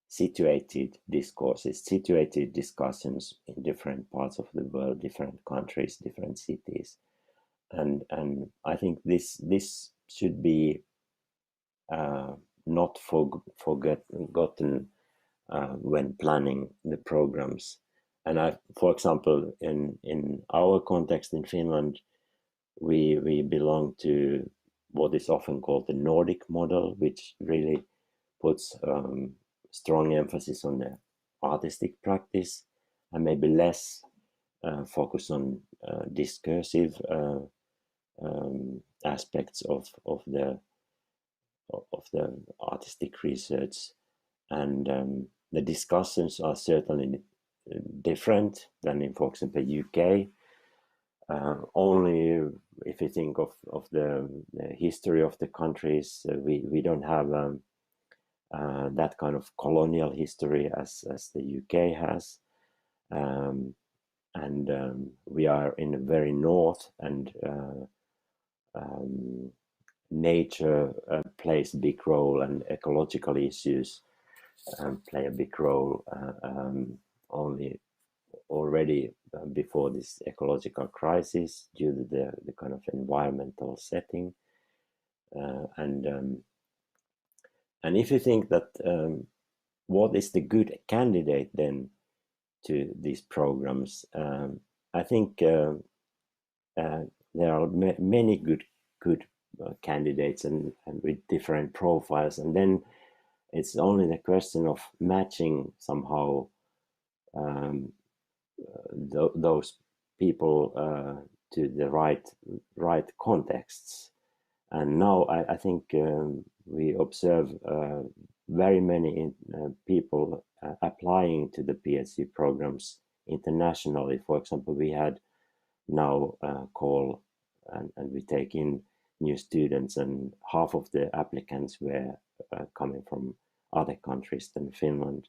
situated discourses, situated discussions in different parts of the world, different countries, different cities. And I think this should be not forgotten when planning the programs. And for example, in our context in Finland, we belong to what is often called the Nordic Model, which really puts strong emphasis on the artistic practice and maybe less focus on discursive aspects of the artistic research. And the discussions are certainly different than in, for example, UK. Only if you think of the history of the countries, we don't have that kind of colonial history as the UK has. And we are in the very north, and nature plays a big role, and ecological issues play a big role only already before this ecological crisis due to the kind of environmental setting. And if you think that what is the good candidate then to these programs, I think there are many good candidates and with different profiles, and then it's only the question of matching somehow those people to the right contexts. And now I think we observe very many people applying to the PhD programs internationally. For example, we had now a call and we take in new students, and half of the applicants were coming from other countries than Finland.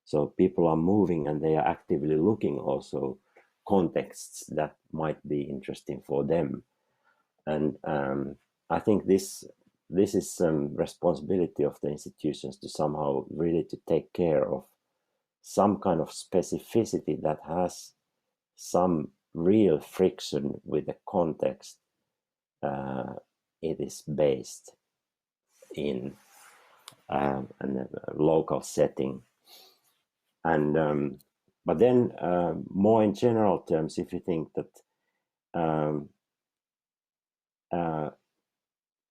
So people are moving, and they are actively looking also contexts that might be interesting for them. And I think this is some responsibility of the institutions to somehow really to take care of some kind of specificity that has some real friction with the context it is based in and a local setting. And but then more in general terms, if you think that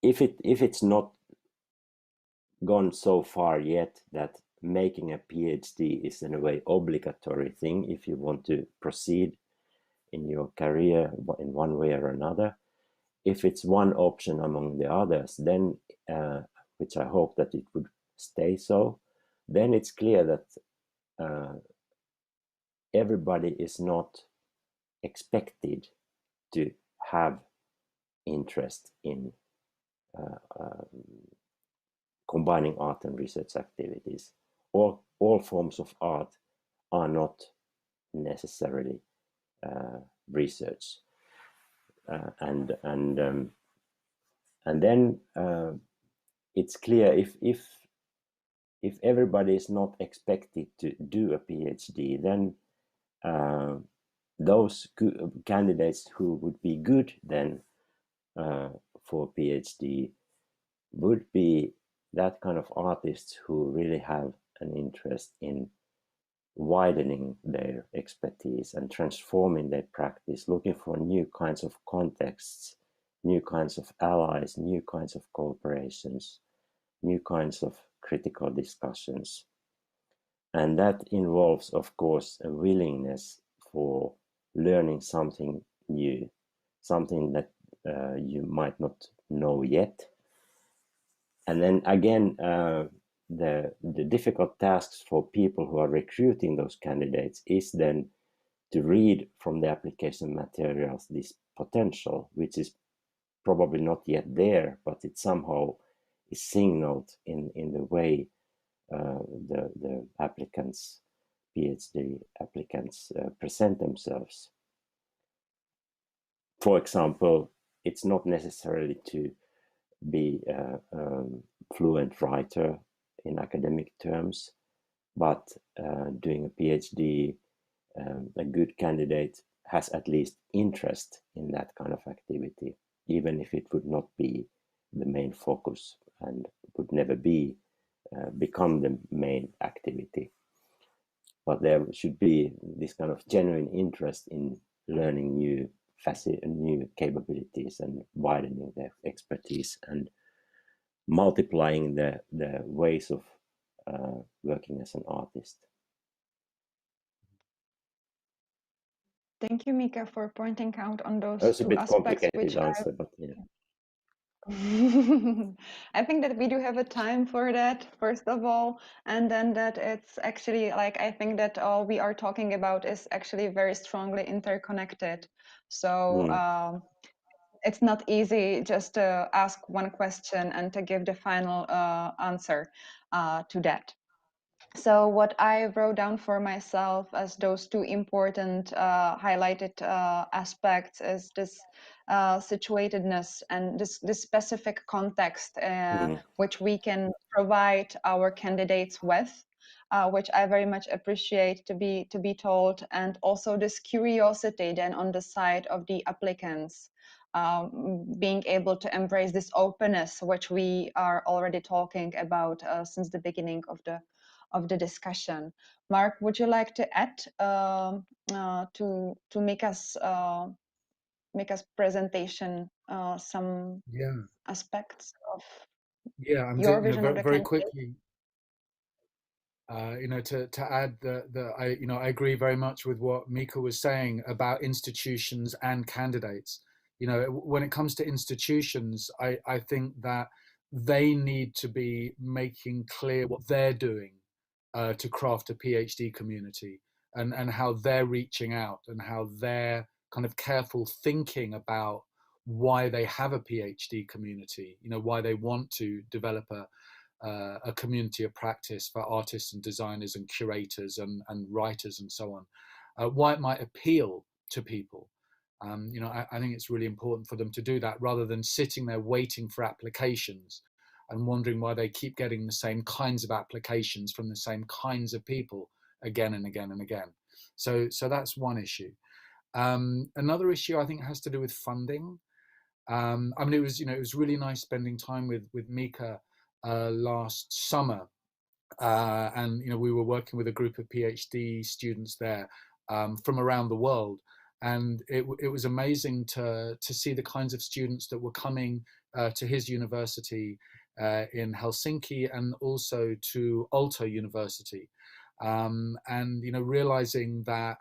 if it's not gone so far yet that making a PhD is in a way obligatory thing if you want to proceed in your career in one way or another, if it's one option among the others, then which I hope that it would stay so, then it's clear that everybody is not expected to have interest in combining art and research activities. All forms of art are not necessarily research, and then it's clear if everybody is not expected to do a PhD, then those candidates who would be good then for PhD would be that kind of artists who really have an interest in widening their expertise and transforming their practice, looking for new kinds of contexts, new kinds of allies, new kinds of cooperations, new kinds of critical discussions. And that involves, of course, a willingness for learning something new, something that you might not know yet. And then again, the difficult tasks for people who are recruiting those candidates is then to read from the application materials this potential, which is probably not yet there, but it somehow is signaled in the way the applicants, PhD applicants, present themselves. For example, it's not necessarily to be a fluent writer in academic terms, but doing a PhD, a good candidate has at least interest in that kind of activity, even if it would not be the main focus and would never become the main activity. But there should be this kind of genuine interest in learning new capabilities and widening their expertise and multiplying the ways of working as an artist. Thank you, Mika, for pointing out on those That's a two bit aspects, complicated answer, but yeah. I think that we do have a time for that, first of all, and then that it's actually like, I think that all we are talking about is actually very strongly interconnected. So it's not easy just to ask one question and to give the final answer to that. So what I wrote down for myself as those two important highlighted aspects is this situatedness and this specific context which we can provide our candidates with, which I very much appreciate to be told, and also this curiosity then on the side of the applicants. Being able to embrace this openness, which we are already talking about since the beginning of the discussion. Mark, would you like to add to Mika's presentation some aspects of your vision of the very candidate? quickly. To add that I agree very much with what Mika was saying about institutions and candidates. When it comes to institutions, I think that they need to be making clear what they're doing to craft a PhD community, and how they're reaching out, and how they're kind of careful thinking about why they have a PhD community, why they want to develop a community of practice for artists and designers and curators and writers and so on, why it might appeal to people. I think it's really important for them to do that, rather than sitting there waiting for applications and wondering why they keep getting the same kinds of applications from the same kinds of people again and again and again. So that's one issue. Another issue I think has to do with funding. It was really nice spending time with Mika last summer, and we were working with a group of PhD students there from around the world, and it was amazing to see the kinds of students that were coming to his university in Helsinki, and also to Aalto University, and realizing that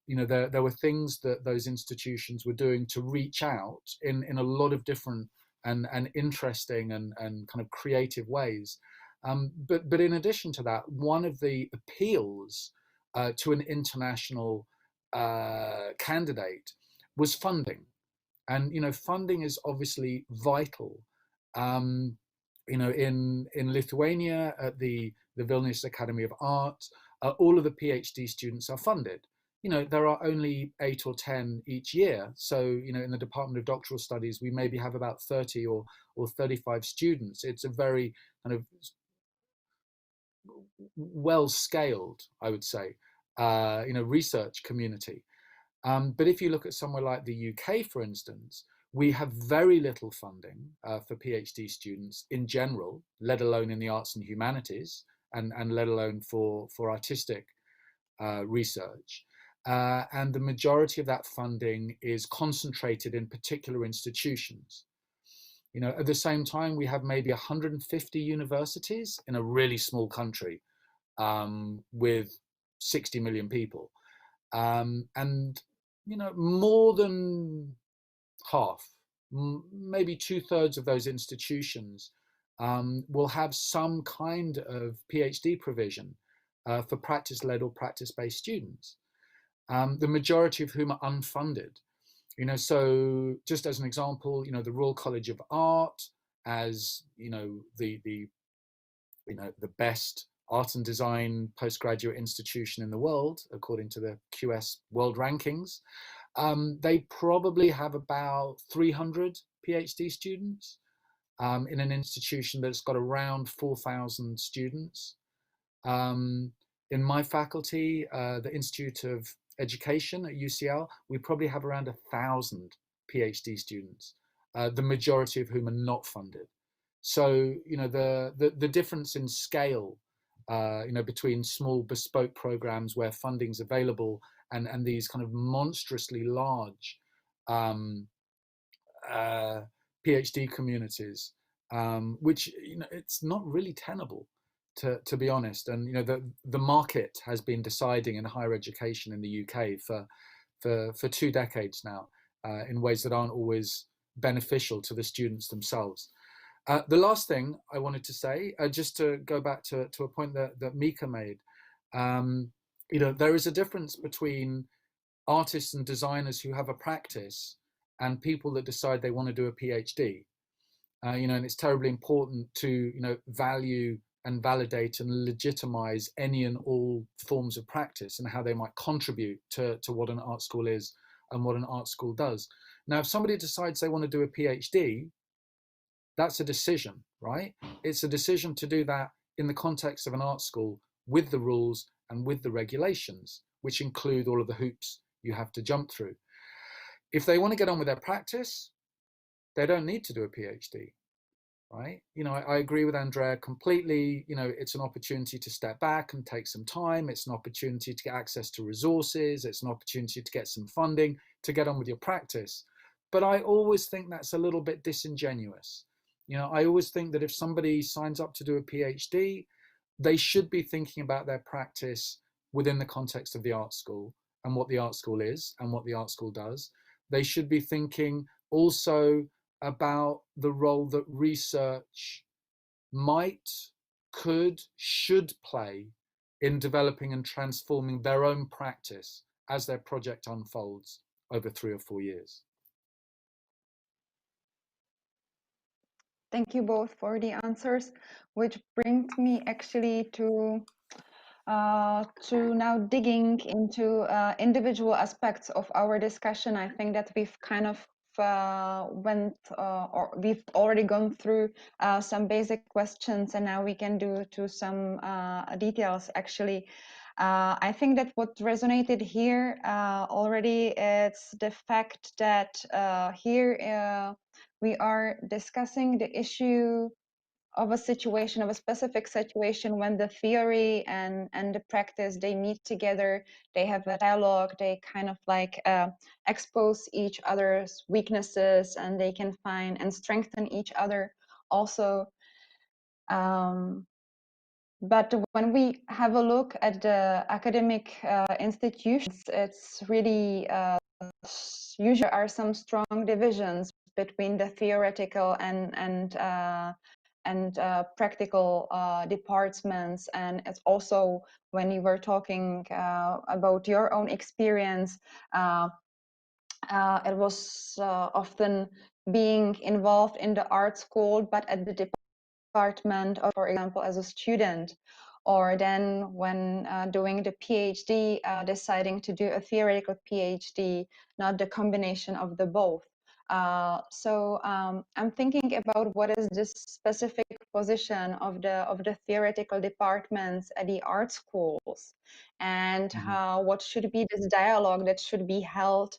there were things that those institutions were doing to reach out in a lot of different and interesting and kind of creative ways. But in addition to that, one of the appeals to an international candidate was funding. And funding is obviously vital. In Lithuania, at the Vilnius Academy of Art, all of the PhD students are funded. There are only 8 or 10 each year. So, in the Department of Doctoral Studies, we maybe have about 30 or 35 students. It's a very kind of well-scaled, I would say, research community. But if you look at somewhere like the UK, for instance, we have very little funding for PhD students in general, let alone in the arts and humanities, and let alone for artistic research. And the majority of that funding is concentrated in particular institutions. You know, at the same time, we have maybe 150 universities in a really small country with 60 million people. And, you know, more than half, maybe 2/3 of those institutions will have some kind of PhD provision for practice-led or practice-based students, the majority of whom are unfunded. You know, so just as an example, you know, the Royal College of Art, as you know, the best art and design postgraduate institution in the world, according to the QS World Rankings, they probably have about 300 PhD students in an institution that's got around 4,000 students. In my faculty, the Institute of Education at UCL, we probably have around 1,000 PhD students, the majority of whom are not funded. So, you know, the difference in scale, you know, between small bespoke programs where funding's available and these kind of monstrously large PhD communities, which, you know, it's not really tenable, to be honest. And, you know, the market has been deciding in higher education in the UK for 2 decades now, in ways that aren't always beneficial to the students themselves. The last thing I wanted to say, just to go back to a point that Mika made, you know, there is a difference between artists and designers who have a practice and people that decide they want to do a PhD. You know, and it's terribly important to, you know, value and validate and legitimize any and all forms of practice and how they might contribute to what an art school is and what an art school does. Now, if somebody decides they want to do a PhD, that's a decision, right? It's a decision to do that in the context of an art school with the rules and with the regulations, which include all of the hoops you have to jump through. If they want to get on with their practice, they don't need to do a PhD, right? You know, I agree with Andrea completely. You know, it's an opportunity to step back and take some time. It's an opportunity to get access to resources. It's an opportunity to get some funding to get on with your practice. But I always think that's a little bit disingenuous. You know, I always think that if somebody signs up to do a PhD, they should be thinking about their practice within the context of the art school and what the art school is and what the art school does. They should be thinking also about the role that research might, could, should play in developing and transforming their own practice as their project unfolds over 3 or 4 years. Thank you both for the answers, which brings me actually to now digging into individual aspects of our discussion. I think that we've kind of or we've already gone through some basic questions, and now we can do to some details actually. I think that what resonated here already is the fact that here we are discussing the issue of a situation, of a specific situation when the theory and the practice, they meet together, they have a dialogue, they kind of like expose each other's weaknesses, and they can find and strengthen each other also. But when we have a look at the academic institutions, it's really usually are some strong divisions between the theoretical and practical departments. And it's also, when you were talking about your own experience, it was often being involved in the art school, but at the department of, for example, as a student, or then when doing the PhD, deciding to do a theoretical PhD, not the combination of the both. So I'm thinking about what is this specific position of the theoretical departments at the art schools, and what should be this dialogue that should be held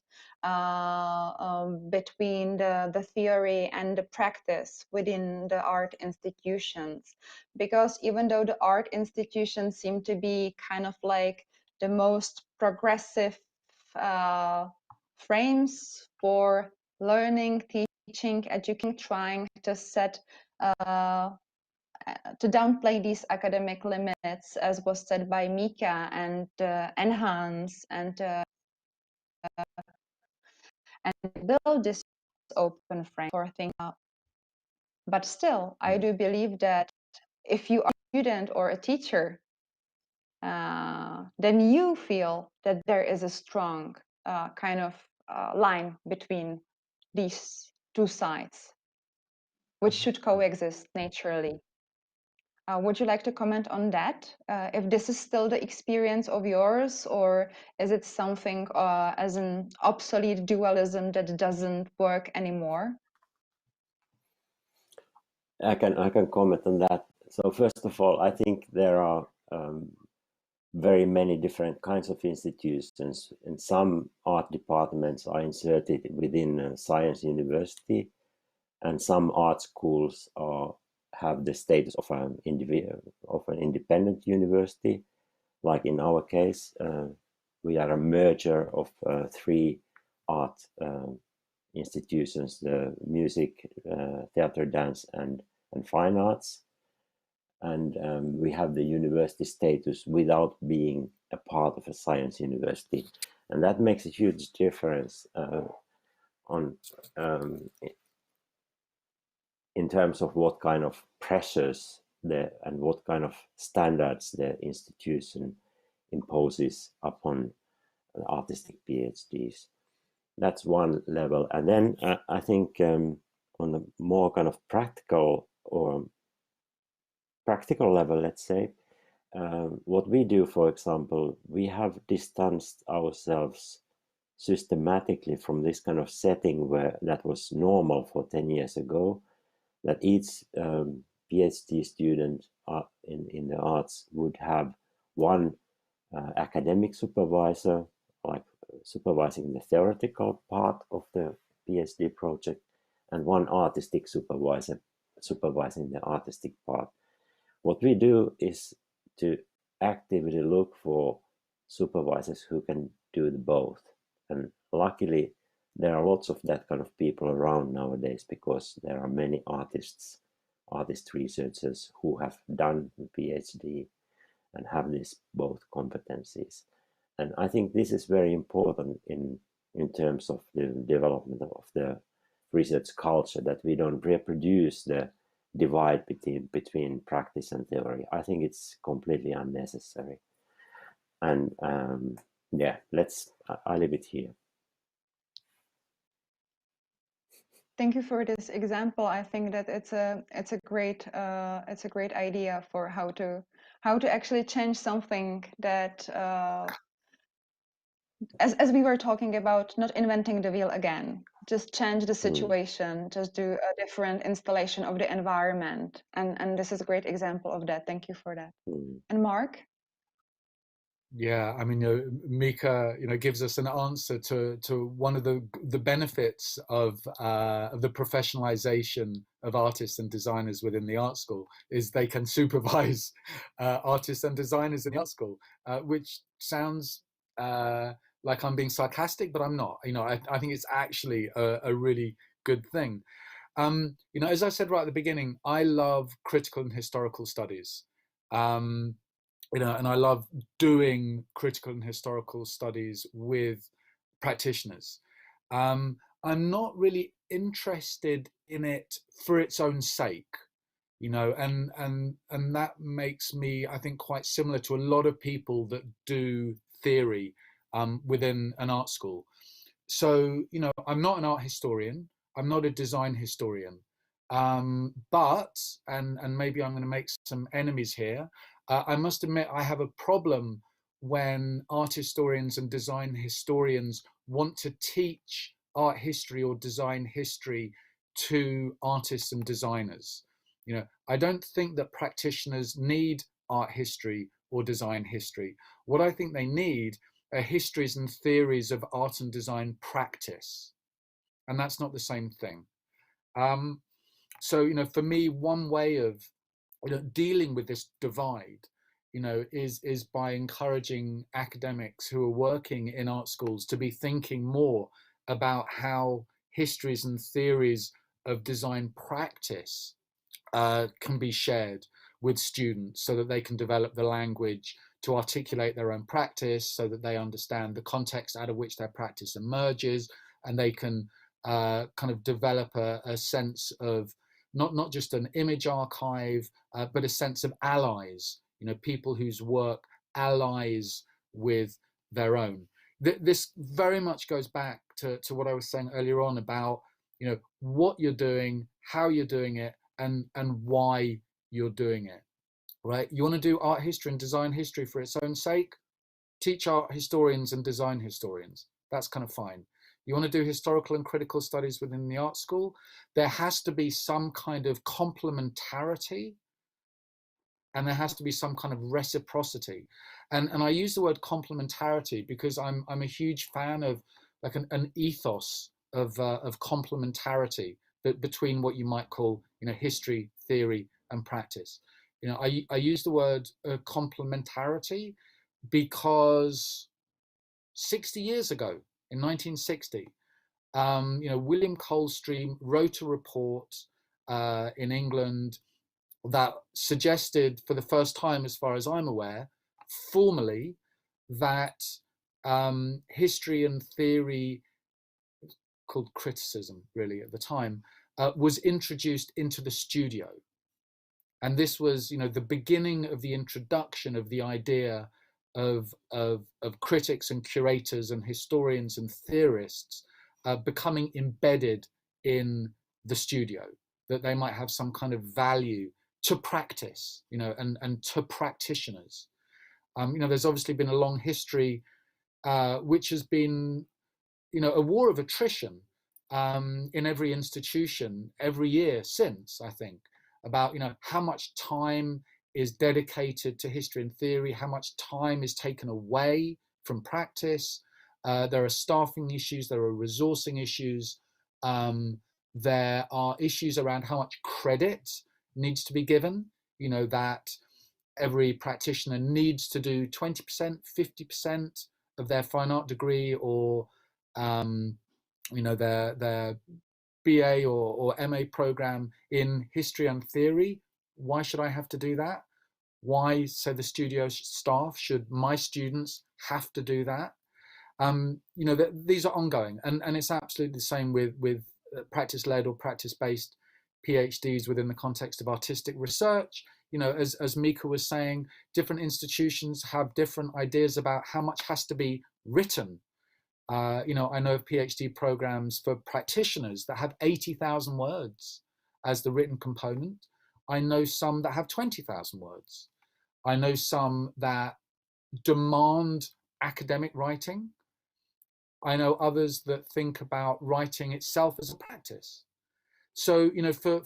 between the theory and the practice within the art institutions. Because even though the art institutions seem to be kind of like the most progressive frames for learning, teaching, educating, trying to set to downplay these academic limits, as was said by Mika, and enhance and build this open frame for things. But still, I do believe that if you are a student or a teacher, then you feel that there is a strong kind of line between these two sides, which should coexist naturally. Would you like to comment on that? If this is still the experience of yours, or is it something as an obsolete dualism that doesn't work anymore? I can comment on that. So first of all, I think there are very many different kinds of institutions, and some art departments are inserted within a science university, and some art schools have the status of an independent university. Like in our case, we are a merger of three art institutions: the music, theater, dance, and fine arts. And we have the university status without being a part of a science university, and that makes a huge difference in terms of what kind of pressures and what kind of standards the institution imposes upon artistic PhDs. That's one level. And then I think on the more kind of practical level, let's say, what we do, for example, we have distanced ourselves systematically from this kind of setting where that was normal for 10 years ago, that each PhD student in the arts would have one academic supervisor, like supervising the theoretical part of the PhD project, and one artistic supervisor supervising the artistic part. What we do is to actively look for supervisors who can do both. And luckily, there are lots of that kind of people around nowadays, because there are many artist researchers who have done the PhD and have these both competencies. And I think this is very important in terms of the development of the research culture, that we don't reproduce the divide between practice and theory. I think it's completely unnecessary. And yeah, I leave it here. Thank you for this example. I think that it's a great idea for how to actually change something that as we were talking about, not inventing the wheel again, just change the situation, just do a different installation of the environment, and this is a great example of that. Thank you for that. And Mark? Yeah, I mean, Mika, gives us an answer to one of the benefits of the professionalization of artists and designers within the art school, is they can supervise artists and designers in the art school, which sounds like I'm being sarcastic, but I'm not. I think it's actually a really good thing. As I said right at the beginning, I love critical and historical studies. And I love doing critical and historical studies with practitioners. I'm not really interested in it for its own sake, and that makes me, I think, quite similar to a lot of people that do theory within an art school. So, I'm not an art historian. I'm not a design historian. But maybe I'm going to make some enemies here. I must admit, I have a problem when art historians and design historians want to teach art history or design history to artists and designers. I don't think that practitioners need art history or design history. What I think they need are histories and theories of art and design practice. And that's not the same thing. So, for me, one way of dealing with this divide is by encouraging academics who are working in art schools to be thinking more about how histories and theories of design practice can be shared with students so that they can develop the language to articulate their own practice, so that they understand the context out of which their practice emerges, and they can kind of develop a sense of not just an image archive, but a sense of allies, people whose work allies with their own. This very much goes back to what I was saying earlier on about, what you're doing, how you're doing it, and why you're doing it, right? You want to do art history and design history for its own sake? Teach art historians and design historians. That's kind of fine. You want to do historical and critical studies within the art school? There has to be some kind of complementarity, and there has to be some kind of reciprocity. And I use the word complementarity because I'm a huge fan of like an ethos of complementarity between what you might call history, theory, and practice. I use the word complementarity because 60 years ago, in 1960, William Coldstream wrote a report in England that suggested, for the first time, as far as I'm aware, formally, that history and theory, called criticism really at the time, was introduced into the studio. And this was, the beginning of the introduction of the idea of critics and curators and historians and theorists becoming embedded in the studio, that they might have some kind of value to practice, and to practitioners. There's obviously been a long history which has been, a war of attrition in every institution every year since, I think, about how much time is dedicated to history and theory, how much time is taken away from practice. There are staffing issues, there are resourcing issues, there are issues around how much credit needs to be given, that every practitioner needs to do 20%, 50% of their fine art degree, or their BA or MA program in history and theory. Why should I have to do that? Why, so the studio staff, should my students have to do that? These are ongoing, and it's absolutely the same with practice-led or practice-based PhDs within the context of artistic research. As Mika was saying, different institutions have different ideas about how much has to be written. I know of PhD programs for practitioners that have 80,000 words as the written component. I know some that have 20,000 words. I know some that demand academic writing. I know others that think about writing itself as a practice. So,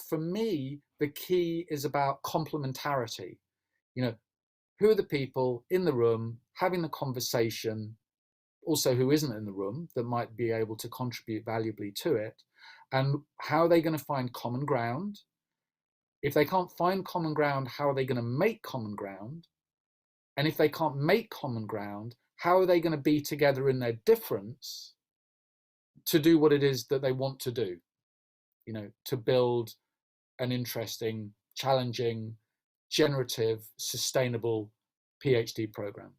for me, the key is about complementarity. Who are the people in the room having the conversation, also who isn't in the room that might be able to contribute valuably to it, and how are they going to find common ground? If they can't find common ground, how are they going to make common ground? And if they can't make common ground, how are they going to be together in their difference to do what it is that they want to do? To build an interesting, challenging, generative, sustainable PhD program.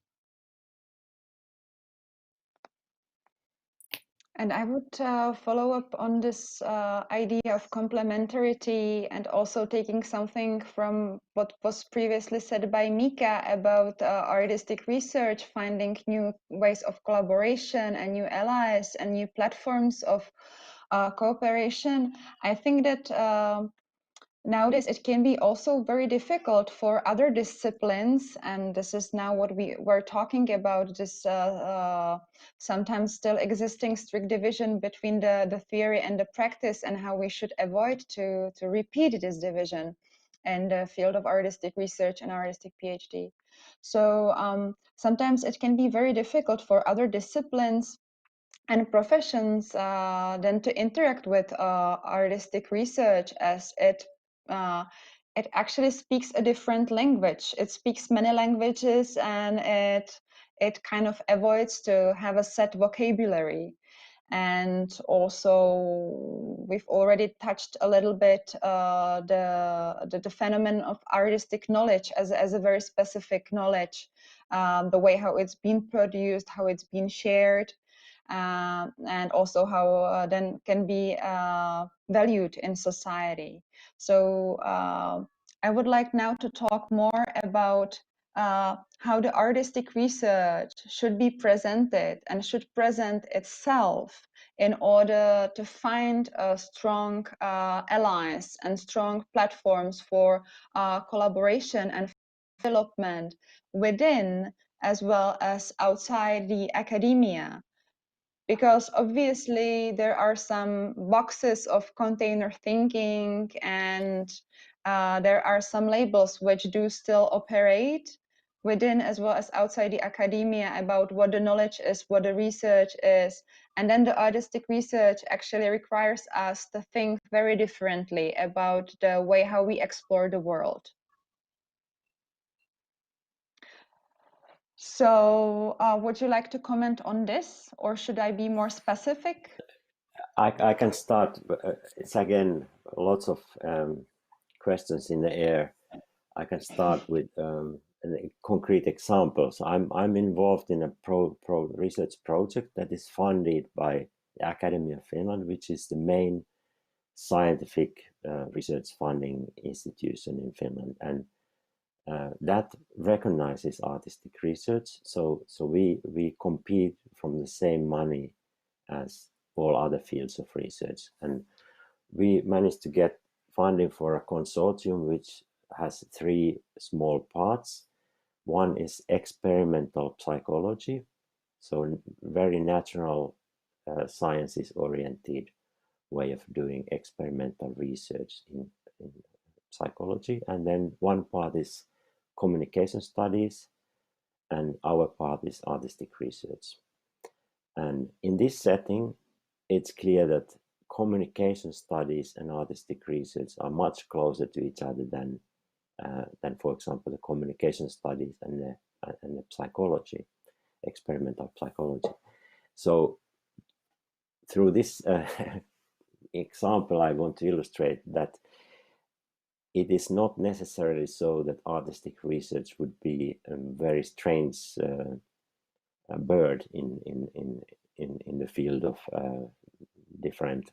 And I would follow up on this idea of complementarity, and also taking something from what was previously said by Mika about artistic research, finding new ways of collaboration and new allies and new platforms of cooperation. I think that nowadays it can be also very difficult for other disciplines, and this is now what we were talking about, this sometimes still existing strict division between the theory and the practice, and how we should avoid to repeat this division in the field of artistic research and artistic PhD. So sometimes it can be very difficult for other disciplines and professions then to interact with artistic research, as it it actually speaks a different language. It speaks many languages, and it kind of avoids to have a set vocabulary. And also, we've already touched a little bit the phenomenon of artistic knowledge as a very specific knowledge, the way how it's been produced, how it's been shared, and also how then can be valued in society. So I would like now to talk more about how the artistic research should be presented and should present itself in order to find strong allies and strong platforms for collaboration and development within as well as outside the academia. Because obviously there are some boxes of container thinking, and there are some labels which do still operate within as well as outside the academia about what the knowledge is, what the research is. And then the artistic research actually requires us to think very differently about the way how we explore the world. So would you like to comment on this, or should I be more specific? I can start. It's again lots of questions in the air. I can start with concrete examples. I'm involved in a research project that is funded by the Academy of Finland, which is the main scientific research funding institution in Finland, and that recognizes artistic research. So we compete from the same money as all other fields of research, and we managed to get funding for a consortium which has 3 small parts. One is experimental psychology, so very natural sciences oriented way of doing experimental research in psychology. And then one part is communication studies, and our part is artistic research. And in this setting, it's clear that communication studies and artistic research are much closer to each other than for example, the communication studies and the psychology, experimental psychology. So through this example, I want to illustrate that it is not necessarily so that artistic research would be a very strange bird in the field of different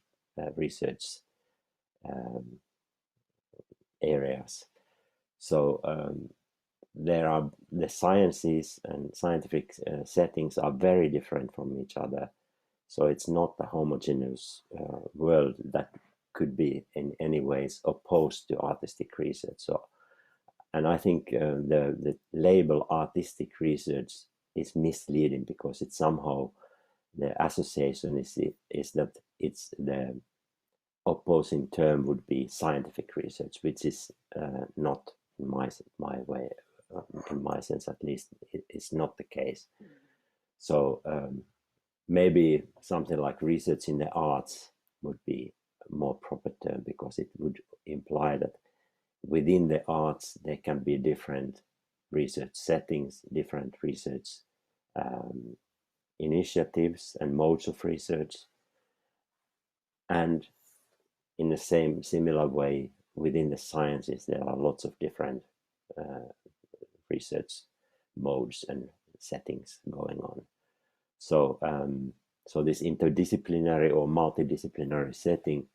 research areas. So there are the sciences and scientific settings are very different from each other. So it's not a homogeneous world that could be in any ways opposed to artistic research. So, and I think the label artistic research is misleading, because it's somehow the association is that it's the opposing term would be scientific research, which is not in my way, in my sense at least, it's not the case. So maybe something like research in the arts would be a more proper term, because it would imply that within the arts there can be different research settings, different research initiatives and modes of research, and in the similar way within the sciences there are lots of different research modes and settings going on. So so this interdisciplinary or multidisciplinary setting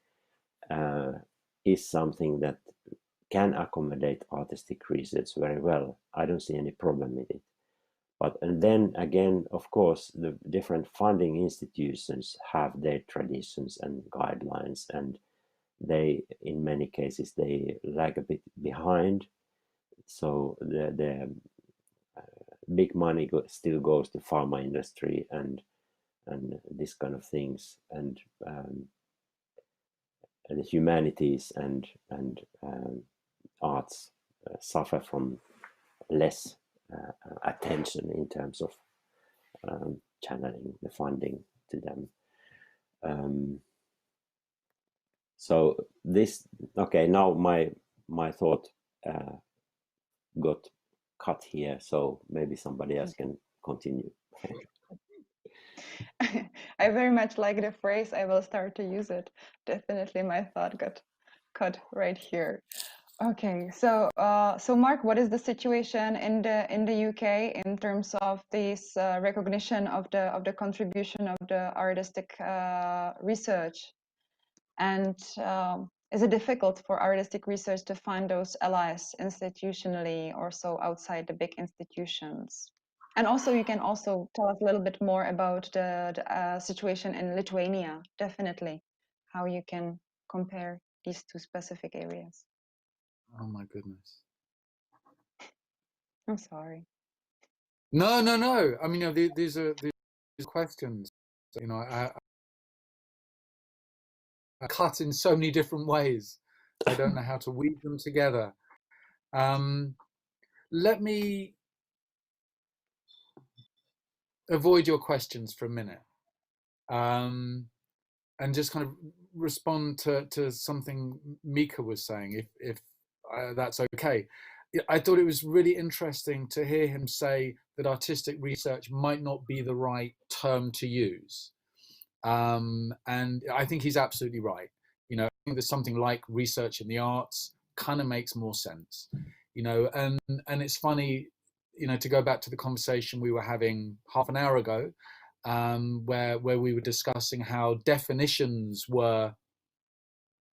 is something that can accommodate artistic research very well. I don't see any problem with it. But and then again, of course, the different funding institutions have their traditions and guidelines, and they, in many cases, they lag a bit behind. So the big money still goes to pharma industry and this kind of things, and the humanities and arts suffer from less attention in terms of channeling the funding to them. So this, okay, now my thought got cut here, so maybe somebody else can continue. I very much like the phrase. I will start to use it. Definitely, my thought got cut right here. Okay, so so Mark, what is the situation in the UK in terms of this recognition of the contribution of the artistic research, and is it difficult for artistic research to find those allies institutionally or so outside the big institutions? And also, you can also tell us a little bit more about the situation in Lithuania. Definitely, how you can compare these two specific areas. Oh my goodness. I'm sorry. No, no, no. I mean, these are questions. I cut in so many different ways. I don't know how to weave them together. Let me avoid your questions for a minute, and just kind of respond to something Mika was saying, if that's okay. I thought it was really interesting to hear him say that artistic research might not be the right term to use. And I think he's absolutely right. I think there's something like research in the arts kind of makes more sense, and it's funny, to go back to the conversation we were having half an hour ago, where we were discussing how definitions were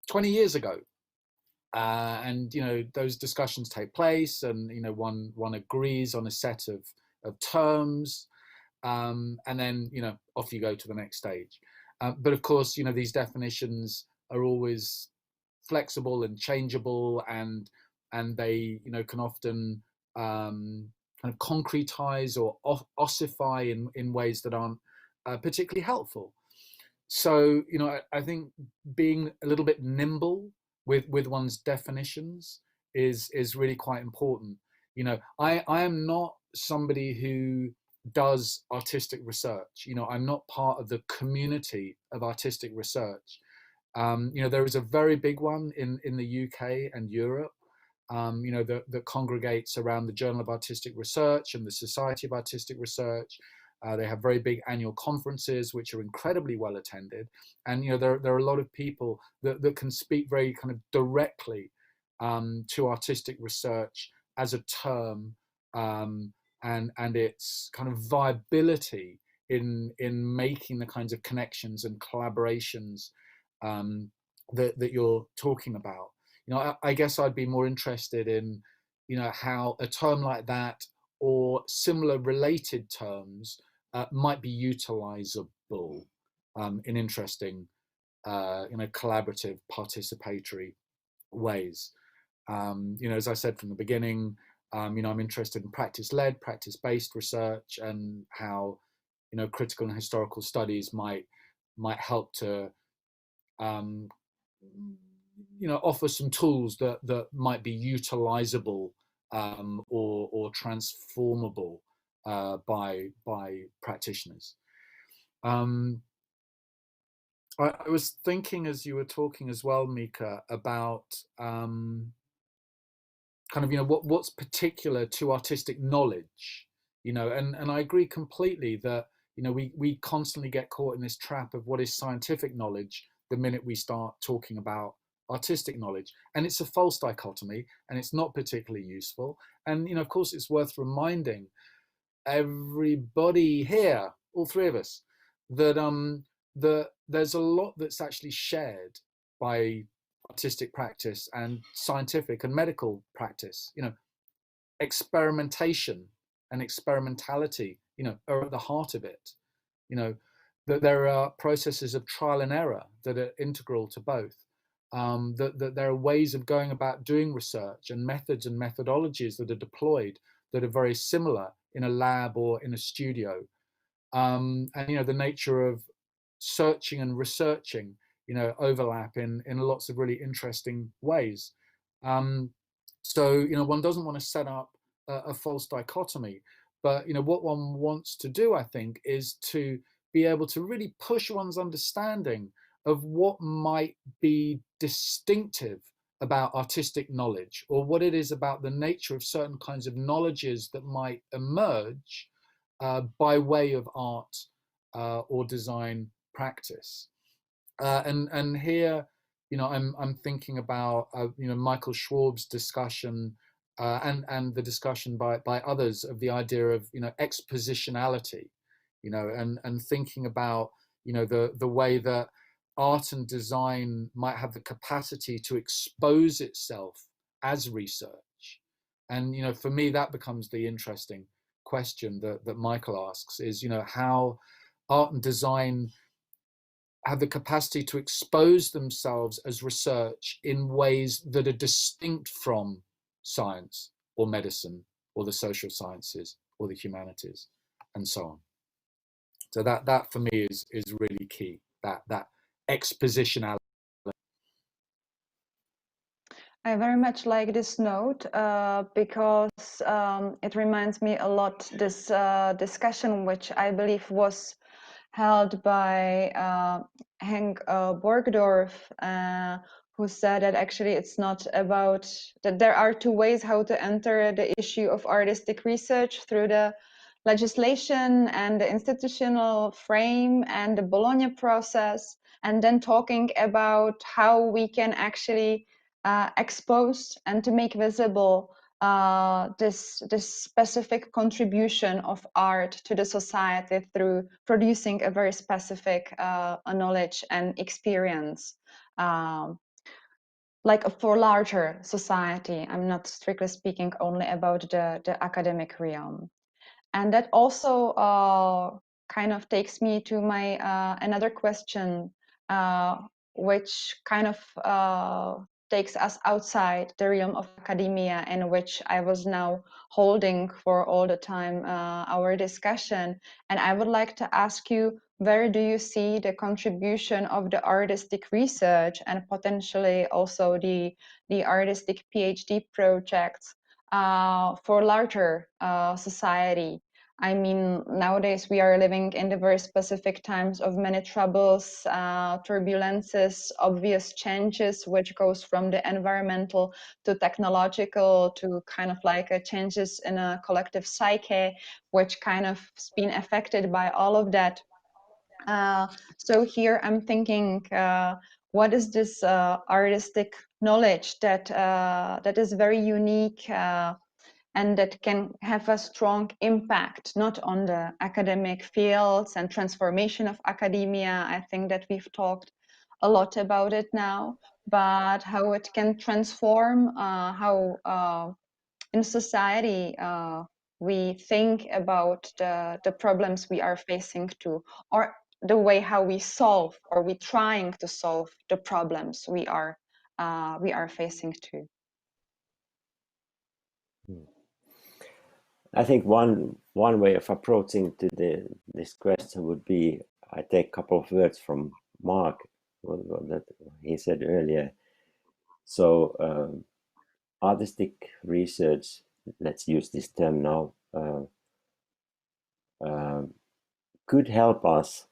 20 years ago. And those discussions take place, and one agrees on a set of terms, and then off you go to the next stage. But of course, these definitions are always flexible and changeable, and they can often kind of concretize or ossify in ways that aren't particularly helpful. So I think being a little bit nimble with one's definitions is really quite important. I am not somebody who does artistic research. I'm not part of the community of artistic research. There is a very big one in the UK and Europe, that congregates around the Journal of Artistic Research and the Society of Artistic Research. They have very big annual conferences, which are incredibly well attended. And there are a lot of people that can speak very kind of directly to artistic research as a term, and its kind of viability in making the kinds of connections and collaborations that you're talking about. I guess I'd be more interested in how a term like that or similar related terms might be utilizable in interesting, collaborative, participatory ways. As I said from the beginning, I'm interested in practice-led, practice-based research, and how critical and historical studies might help to offer some tools that might be utilizable or transformable by practitioners. I was thinking as you were talking as well, Mika, about kind of what's particular to artistic knowledge, and I agree completely that we constantly get caught in this trap of what is scientific knowledge the minute we start talking about artistic knowledge, and it's a false dichotomy, and it's not particularly useful. And of course, it's worth reminding everybody here, all three of us, that there's a lot that's actually shared by artistic practice and scientific and medical practice. Experimentation and experimentality are at the heart of it. That there are processes of trial and error that are integral to both. That there are ways of going about doing research and methods and methodologies that are deployed that are very similar in a lab or in a studio. And the nature of searching and researching overlap in lots of really interesting ways. So one doesn't want to set up a false dichotomy, but what one wants to do, I think, is to be able to really push one's understanding of what might be distinctive about artistic knowledge, or what it is about the nature of certain kinds of knowledges that might emerge by way of art or design practice. And here, I'm thinking about Michael Schwab's discussion and the discussion by others of the idea of expositionality, and thinking about the way that art and design might have the capacity to expose itself as research. And for me, that becomes the interesting question that Michael asks, is how art and design have the capacity to expose themselves as research in ways that are distinct from science or medicine or the social sciences or the humanities and so on. So that for me is really key, that expositionality. I very much like this note because it reminds me a lot this discussion, which I believe was held by Henk Borgdorf, who said that actually it's not about that there are two ways how to enter the issue of artistic research, through the legislation and the institutional frame and the Bologna process, and then talking about how we can actually expose and to make visible this specific contribution of art to the society through producing a very specific knowledge and experience, like for larger society. I'm not strictly speaking only about the academic realm. And that also kind of takes me to my another question, which kind of takes us outside the realm of academia, and which I was now holding for all the time our discussion. And I would like to ask you, where do you see the contribution of the artistic research and potentially also the artistic PhD projects for larger society? I mean, nowadays we are living in the very specific times of many troubles, turbulences, obvious changes, which goes from the environmental to technological to kind of like changes in a collective psyche, which kind of has been affected by all of that. So here I'm thinking, what is this artistic knowledge that is very unique and that can have a strong impact, not on the academic fields and transformation of academia. I think that we've talked a lot about it now, but how it can transform how in society we think about the problems we are facing too, or the way how we solve, or we trying to solve the problems we are facing too. I think one way of approaching to this question would be, I take a couple of words from Mark that he said earlier. So artistic research, let's use this term now, could help us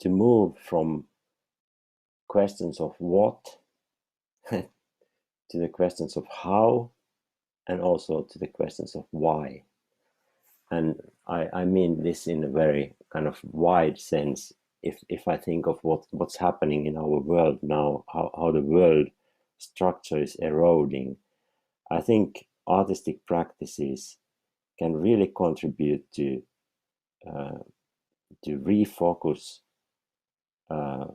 to move from questions of what to the questions of how, and also to the questions of why. And I mean this in a very kind of wide sense. If I think of what's happening in our world now, how the world structure is eroding, I think artistic practices can really contribute to refocus the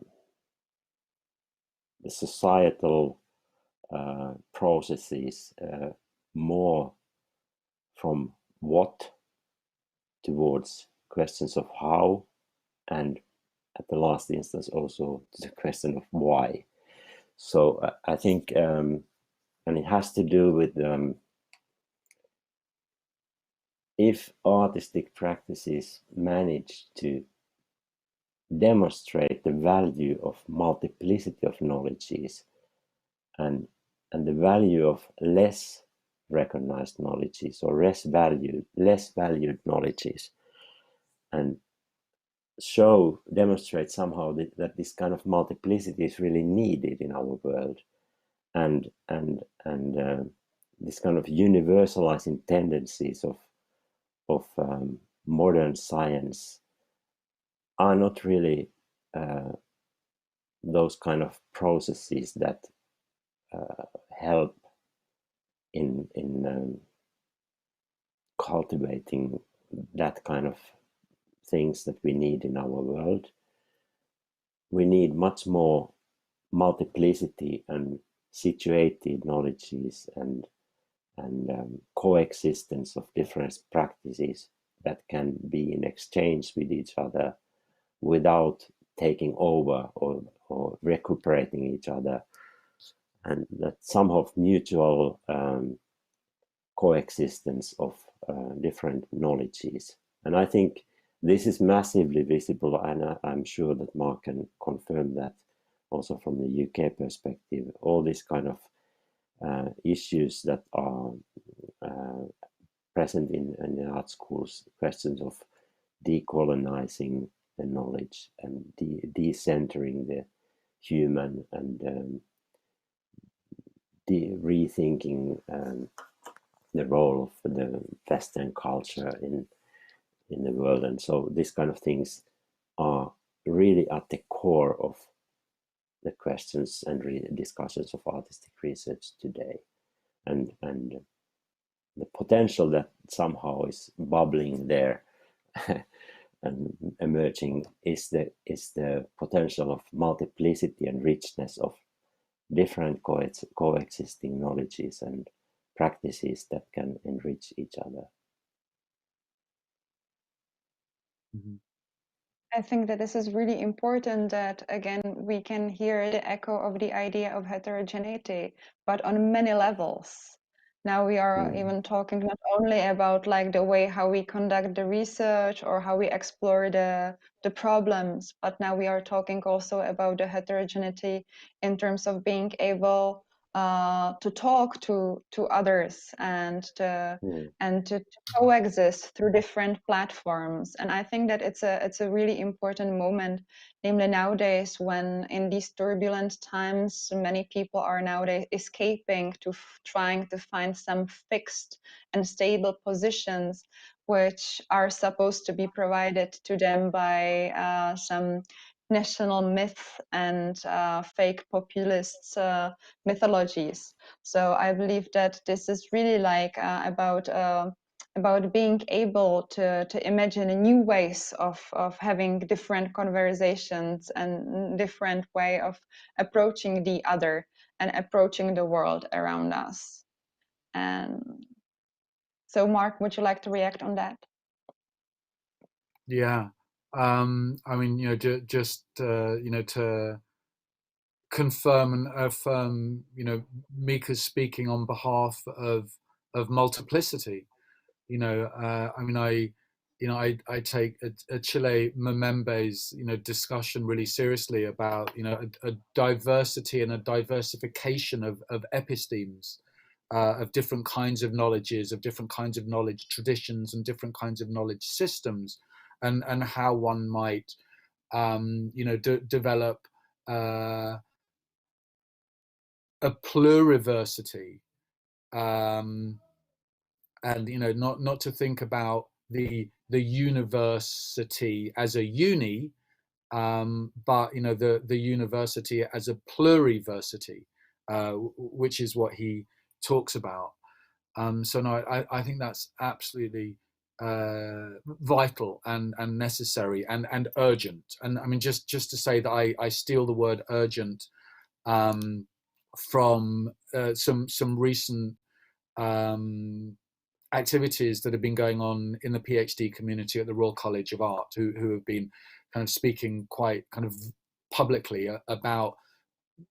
societal processes more from what towards questions of how, and at the last instance also to the question of why. So I think, and it has to do with if artistic practices manage to demonstrate the value of multiplicity of knowledges and the value of less recognized knowledges or less valued knowledges, and demonstrate somehow that this kind of multiplicity is really needed in our world, and this kind of universalizing tendencies of modern science are not really those kind of processes that help in cultivating that kind of things that we need in our world. We need much more multiplicity and situated knowledges and coexistence of different practices that can be in exchange with each other without taking over or recuperating each other, and that somehow mutual coexistence of different knowledges. And I think this is massively visible, and I'm sure that Mark can confirm that also from the UK perspective. All these kind of issues that are present in the art schools, questions of decolonizing the knowledge and decentering the human and rethinking the role of the Western culture in the world. And so these kind of things are really at the core of the questions and discussions of artistic research today. And the potential that somehow is bubbling there and emerging is the potential of multiplicity and richness of different coexisting knowledges and practices that can enrich each other. Mm-hmm. I think that this is really important, that again we can hear the echo of the idea of heterogeneity, but on many levels. Now we are even talking not only about like the way how we conduct the research or how we explore the problems, but now we are talking also about the heterogeneity in terms of being able to talk to others and to coexist through different platforms. And I think that it's a really important moment, namely nowadays when in these turbulent times many people are nowadays escaping to trying to find some fixed and stable positions which are supposed to be provided to them by some national myth and fake populist mythologies. So I believe that this is really like about being able to imagine new ways of having different conversations and different way of approaching the other and approaching the world around us. And so Mark, would you like to react on that? Yeah, I mean, just to confirm and affirm, Mika's speaking on behalf of multiplicity. I mean, I take Achille Mbembe's discussion really seriously about a diversity and a diversification of epistemes, of different kinds of knowledges, of different kinds of knowledge traditions, and different kinds of knowledge systems, and how one might develop a pluriversity, and not to think about the university as a uni, but the university as a pluriversity, which is what he talks about. So no, I think that's absolutely vital and necessary and urgent. And I mean, just to say that I steal the word urgent from some recent activities that have been going on in the PhD community at the Royal College of Art, who have been kind of speaking quite kind of publicly about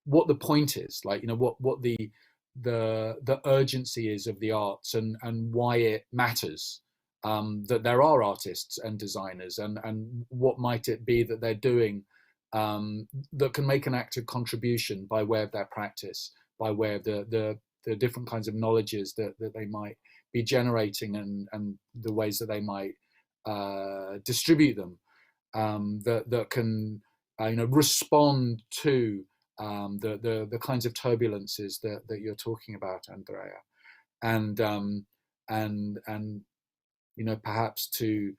what the point is, like what the urgency is of the arts and why it matters that there are artists and designers, and what might it be that they're doing that can make an active contribution by way of their practice, by way of the different kinds of knowledges that they might be generating, and the ways that they might distribute them, that can respond to the kinds of turbulences that you're talking about, Andrea, and you know, perhaps to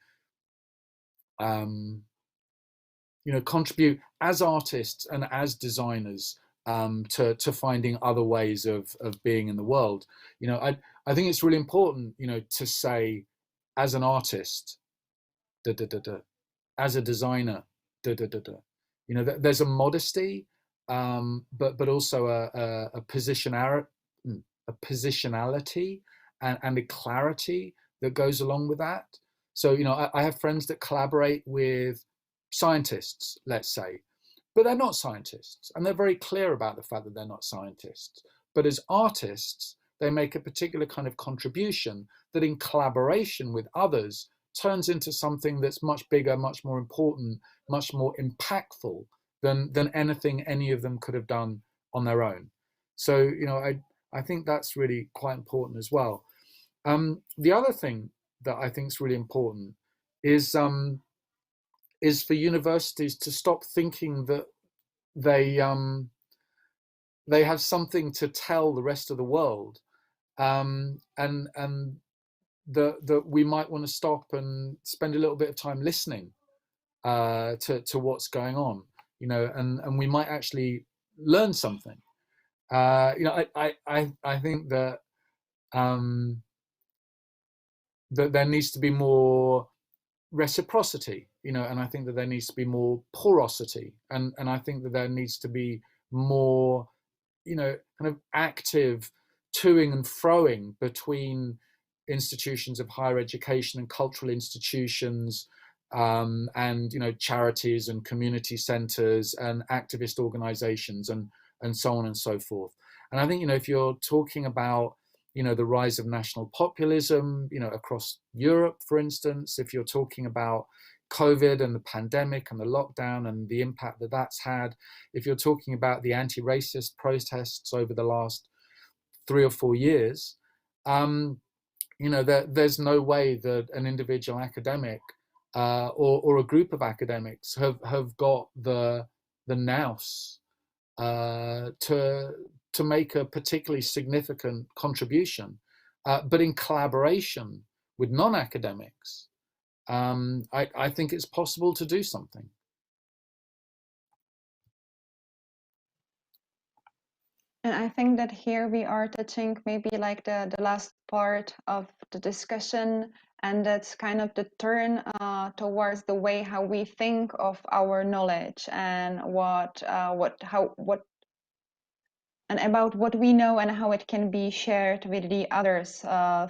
contribute as artists and as designers to finding other ways of being in the world. You know, I think it's really important, you know, to say, as an artist, as a designer, you know, there's a modesty, but also a positionality and a clarity that goes along with that. So, you know, I have friends that collaborate with scientists, let's say, but they're not scientists, and they're very clear about the fact that they're not scientists. But as artists, they make a particular kind of contribution that, in collaboration with others, turns into something that's much bigger, much more important, much more impactful than anything any of them could have done on their own. So, you know, I think that's really quite important as well. The other thing that I think is really important is for universities to stop thinking that they have something to tell the rest of the world, and that we might want to stop and spend a little bit of time listening to what's going on, you know, and we might actually learn something. You know, I think that that there needs to be more reciprocity, you know, and I think that there needs to be more porosity, and I think that there needs to be more, you know, kind of active toing and froing between institutions of higher education and cultural institutions, and, you know, charities and community centers and activist organizations and so on and so forth. And I think, you know, if you're talking about, you know, the rise of national populism, you know, across Europe, for instance, if you're talking about COVID and the pandemic and the lockdown and the impact that that's had, if you're talking about the anti-racist protests over the last 3 or 4 years, you know, there's no way that an individual academic or a group of academics have got the nous to make a particularly significant contribution, but in collaboration with non-academics, I think it's possible to do something. And I think that here we are touching maybe like the last part of the discussion, and that's kind of the turn towards the way how we think of our knowledge and and about what we know and how it can be shared with the others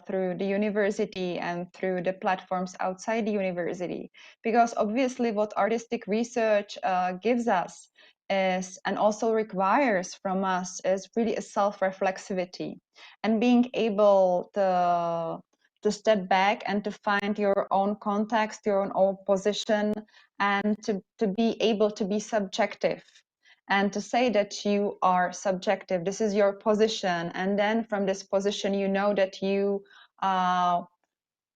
through the university and through the platforms outside the university. Because obviously what artistic research gives us is, and also requires from us, is really a self-reflexivity and being able to step back and to find your own context, your own position, and to be able to be subjective. And to say that you are subjective, this is your position, and then from this position you know that you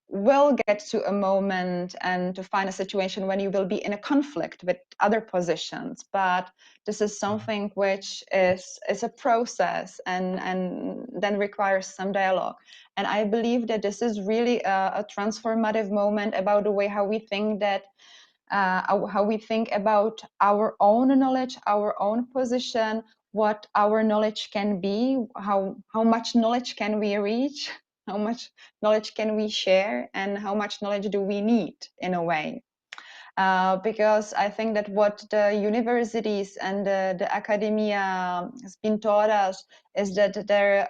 will get to a moment and to find a situation when you will be in a conflict with other positions. But this is something which is a process and then requires some dialogue. And I believe that this is really a transformative moment about the way how we think that how we think about our own knowledge, our own position, what our knowledge can be, how much knowledge can we reach, how much knowledge can we share, and how much knowledge do we need in a way. Because I think that what the universities and the academia has been taught us is that there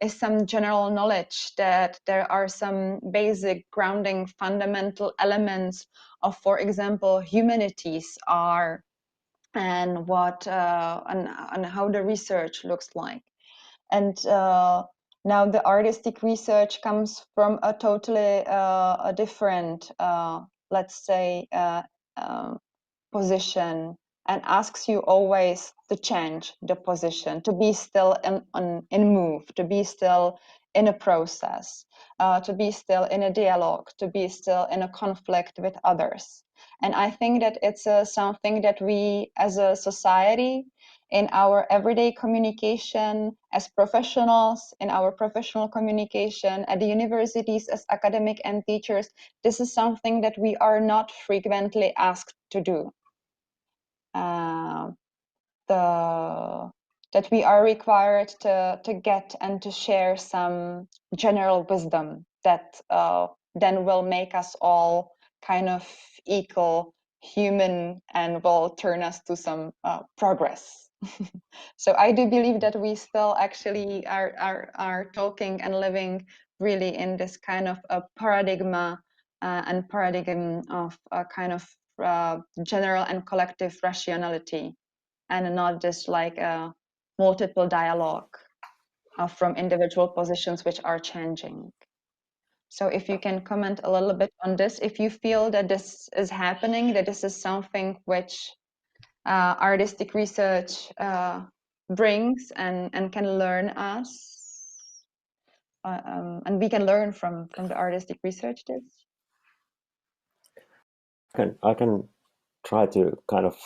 is some general knowledge, that there are some basic grounding fundamental elements of, for example, humanities are, and what and how the research looks like. And now the artistic research comes from a totally a different, let's say, position, and asks you always to change the position, to be still in move, to be still in a process, to be still in a dialogue, to be still in a conflict with others. And I think that it's something that we as a society in our everyday communication as professionals, in our professional communication at the universities as academic and teachers, this is something that we are not frequently asked to do. That we are required to get and to share some general wisdom that then will make us all kind of equal human and will turn us to some progress. So I do believe that we still actually are talking and living really in this kind of a paradigm of a kind of general and collective rationality, and not just like a multiple dialogue from individual positions which are changing. So if you can comment a little bit on this, if you feel that this is happening, that this is something which artistic research brings and can learn us, and we can learn from the artistic research this. I can try to kind of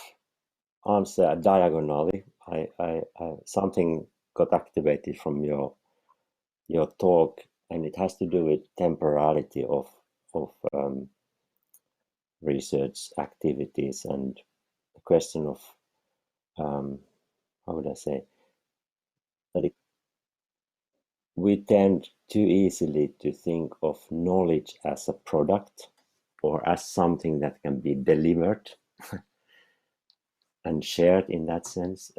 answer diagonally. I something got activated from your talk, and it has to do with temporality of research activities and the question of how would I say that we tend too easily to think of knowledge as a product or as something that can be delivered and shared in that sense.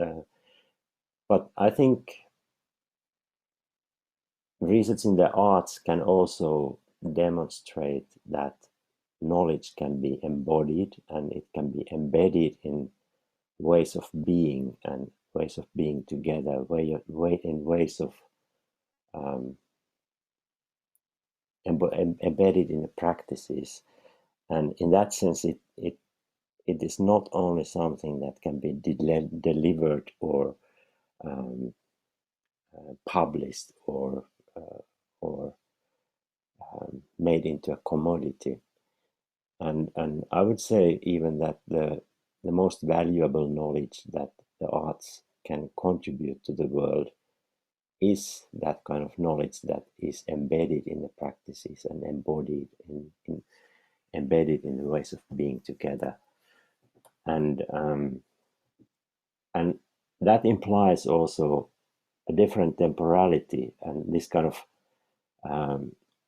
But I think research in the arts can also demonstrate that knowledge can be embodied, and it can be embedded in ways of being and ways of being together, in ways of embedded in the practices. And in that sense, it is not only something that can be delivered or published or made into a commodity. And I would say even that the most valuable knowledge that the arts can contribute to the world is that kind of knowledge that is embedded in the practices and embodied embedded in the ways of being together. And that implies also a different temporality, and this kind of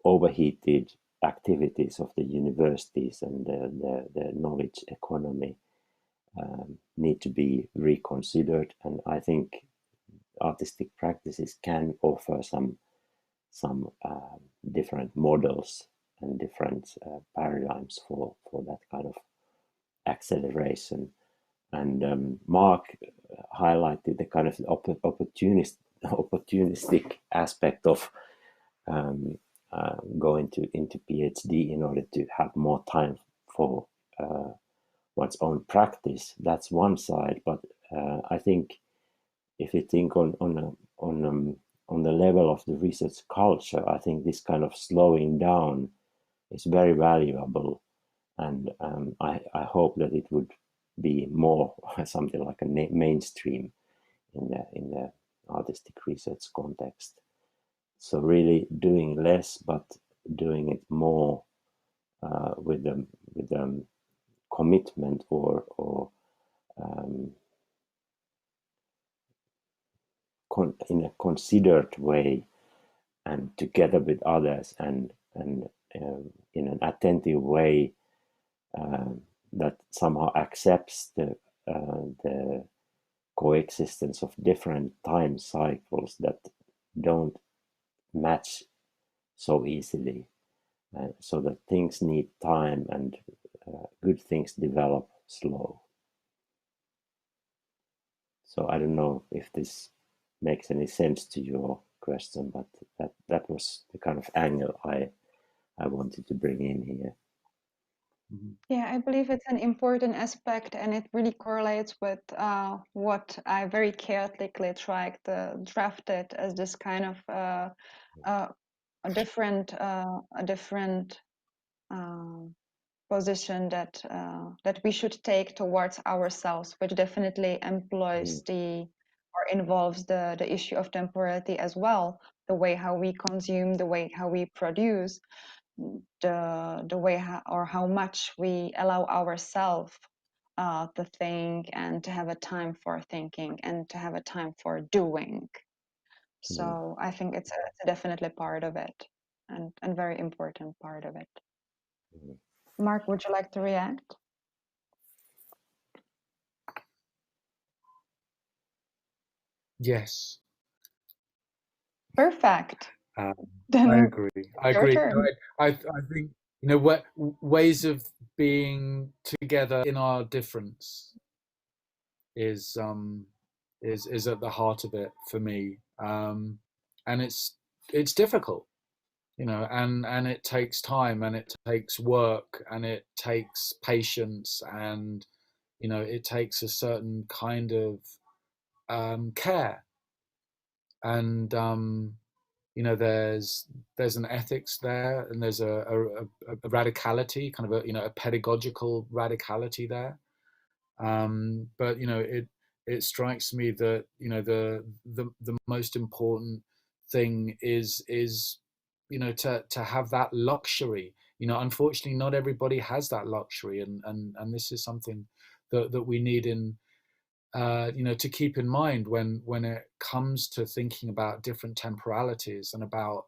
overheated activities of the universities and the knowledge economy need to be reconsidered. And I think artistic practices can offer some different models and different paradigms for that kind of acceleration. And Mark highlighted the kind of opportunistic aspect of going into PhD in order to have more time for one's own practice. That's one side, but I think if you think on the level of the research culture, I think this kind of slowing down is very valuable, and I hope that it would be more something like a mainstream in the artistic research context. So really doing less, but doing it more with the commitment or in a considered way, and together with others, and in an attentive way that somehow accepts the coexistence of different time cycles that don't match so easily, so that things need time, and good things develop slow. So I don't know if this makes any sense to your question, but that was the kind of angle I wanted to bring in here. Yeah, I believe it's an important aspect, and it really correlates with what I very carefully tried to draft it as this kind of a different position that that we should take towards ourselves, which definitely employs or involves the issue of temporality as well, the way how we consume, the way how we produce, the way how much we allow ourselves to think and to have a time for thinking and to have a time for doing. So I think it's definitely part of it, and very important part of it. Mark, would you like to react? Yes. Perfect. I Then agree. I your agree. turn. I think, you know, ways of being together in our difference is at the heart of it for me, and it's difficult, you know, and it takes time, and it takes work, and it takes patience, and you know, it takes a certain kind of care, and you know, there's an ethics there, and there's a radicality, kind of a, you know, a pedagogical radicality there. But you know, it strikes me that, you know, the most important thing is you know, to have that luxury. You know, unfortunately, not everybody has that luxury, and this is something that we need in you know, to keep in mind when it comes to thinking about different temporalities and about,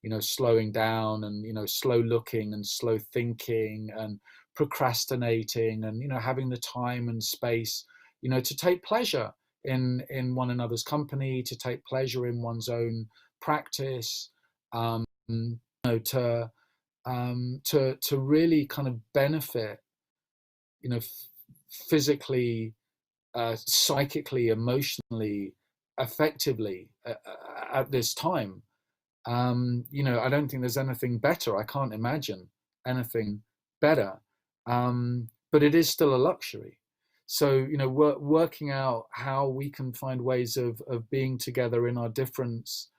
you know, slowing down and, you know, slow looking and slow thinking and procrastinating, and, you know, having the time and space, you know, to take pleasure in one another's company, to take pleasure in one's own practice, you know, to really kind of benefit, you know, physically, psychically, emotionally, effectively at this time. You know, I don't think there's anything better. I can't imagine anything better. But it is still a luxury. So, you know, working out how we can find ways of being together in our difference,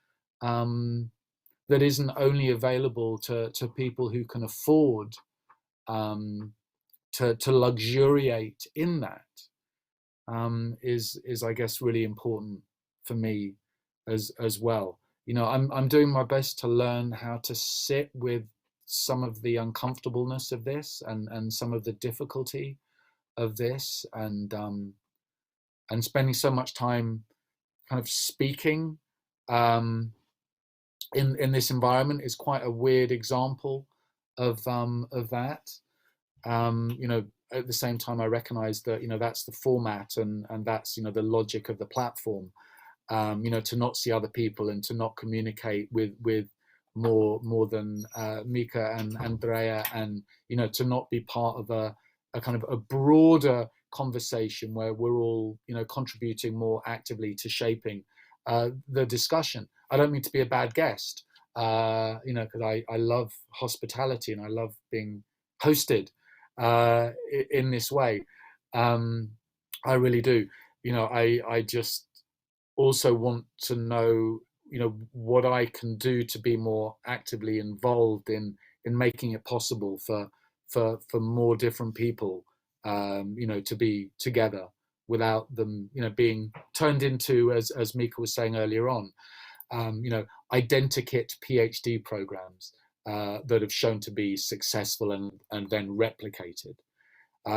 that isn't only available to people who can afford to luxuriate in that, is I guess really important for me as well. You know, I'm doing my best to learn how to sit with some of the uncomfortableness of this, and some of the difficulty of this, and spending so much time kind of speaking in this environment is quite a weird example of that. You know, at the same time, I recognize that, you know, that's the format, and that's, you know, the logic of the platform. You know, to not see other people and to not communicate with more than Mika and Andrea, and, you know, to not be part of a kind of a broader conversation where we're all, you know, contributing more actively to shaping the discussion. I don't mean to be a bad guest, you know, because I love hospitality and I love being hosted in this way. I really do. You know, I just also want to know, you know, what I can do to be more actively involved in making it possible for more different people, you know, to be together without them, you know, being turned into, as Mika was saying earlier on, you know, identikit PhD programs that have shown to be successful and then replicated.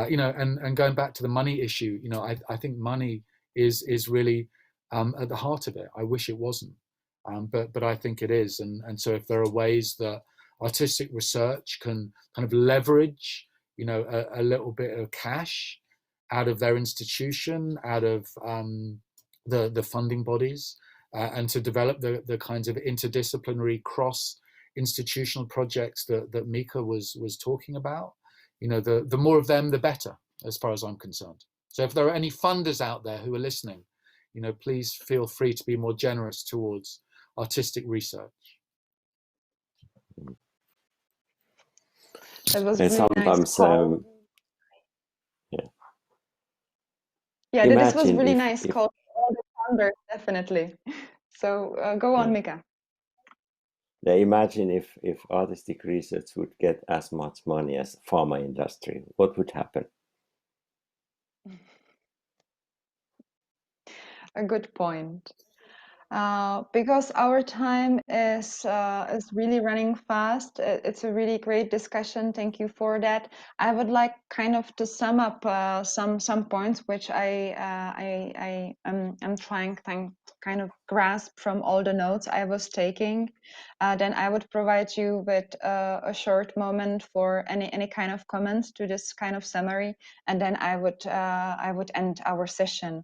You know, and going back to the money issue, you know, I think money is really at the heart of it. I wish it wasn't, but I think it is. And so if there are ways that artistic research can kind of leverage, you know, a little bit of cash out of their institution, out of the funding bodies, and to develop the kinds of interdisciplinary cross-institutional projects that Mika was talking about, you know, the more of them, the better, as far as I'm concerned. So if there are any funders out there who are listening, you know, please feel free to be more generous towards artistic research. That was And really sometimes, nice yeah, this was imagine really if, nice call. All the founders, definitely. So go on, Mika. They imagine if artistic research would get as much money as pharma industry, what would happen? A good point. Because our time is really running fast. It's a really great discussion. Thank you for that. I would like kind of to sum up some points which I'm trying to kind of grasp from all the notes I was taking. Then I would provide you with a short moment for any kind of comments to this kind of summary, and then I would end our session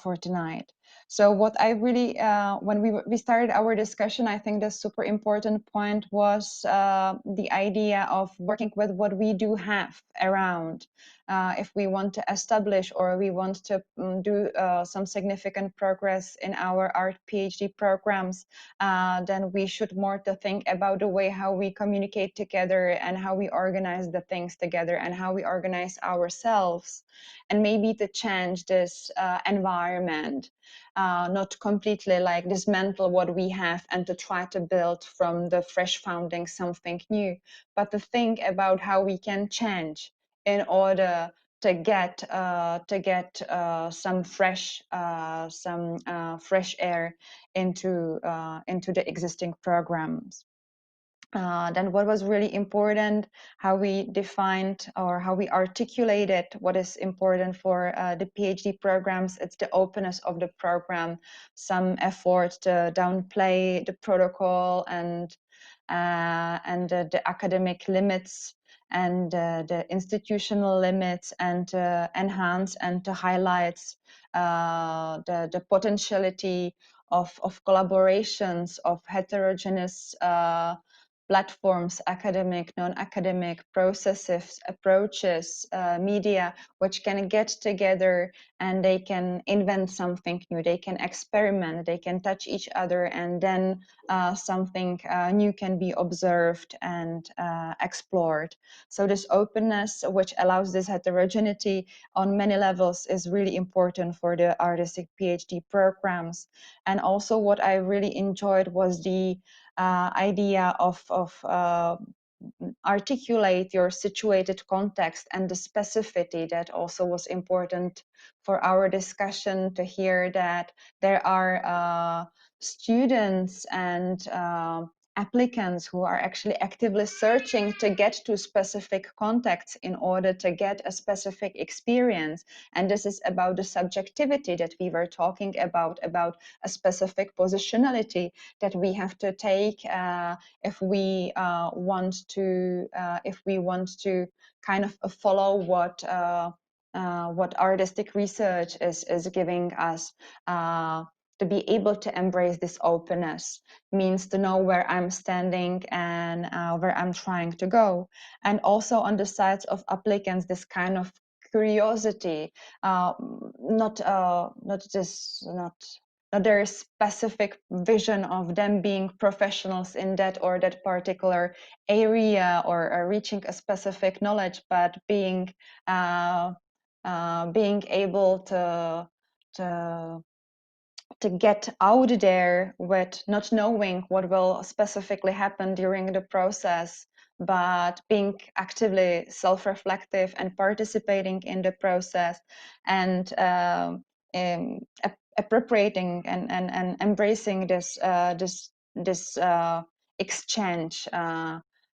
for tonight. So what I really, when we started our discussion, I think the super important point was the idea of working with what we do have around. If we want to establish or we want to do some significant progress in our art PhD programs, then we should more to think about the way how we communicate together and how we organize the things together and how we organize ourselves, and maybe to change this environment. Not completely like dismantle what we have and to try to build from the fresh founding something new, but to think about how we can change in order to get some fresh air into the existing programs. Then what was really important, how we defined or how we articulated what is important for the PhD programs. It's the openness of the program, some effort to downplay the protocol and the academic limits and the institutional limits, and to enhance and to highlight the potentiality of collaborations, of heterogeneous platforms, academic, non-academic processes, approaches, media, which can get together and they can invent something new, they can experiment, they can touch each other, and then something new can be observed and explored. So this openness, which allows this heterogeneity on many levels, is really important for the artistic PhD programs. And also what I really enjoyed was the idea of articulate your situated context and the specificity. That also was important for our discussion, to hear that there are students and applicants who are actually actively searching to get to specific contexts in order to get a specific experience. And this is about the subjectivity that we were talking about a specific positionality that we have to take if we want to kind of follow what artistic research is giving us. To be able to embrace this openness means to know where I'm standing and where I'm trying to go. And also on the sides of applicants, this kind of curiosity, not their specific vision of them being professionals in that or that particular area or reaching a specific knowledge, but being able to get out there with not knowing what will specifically happen during the process, but being actively self-reflective and participating in the process, and appropriating and embracing this exchange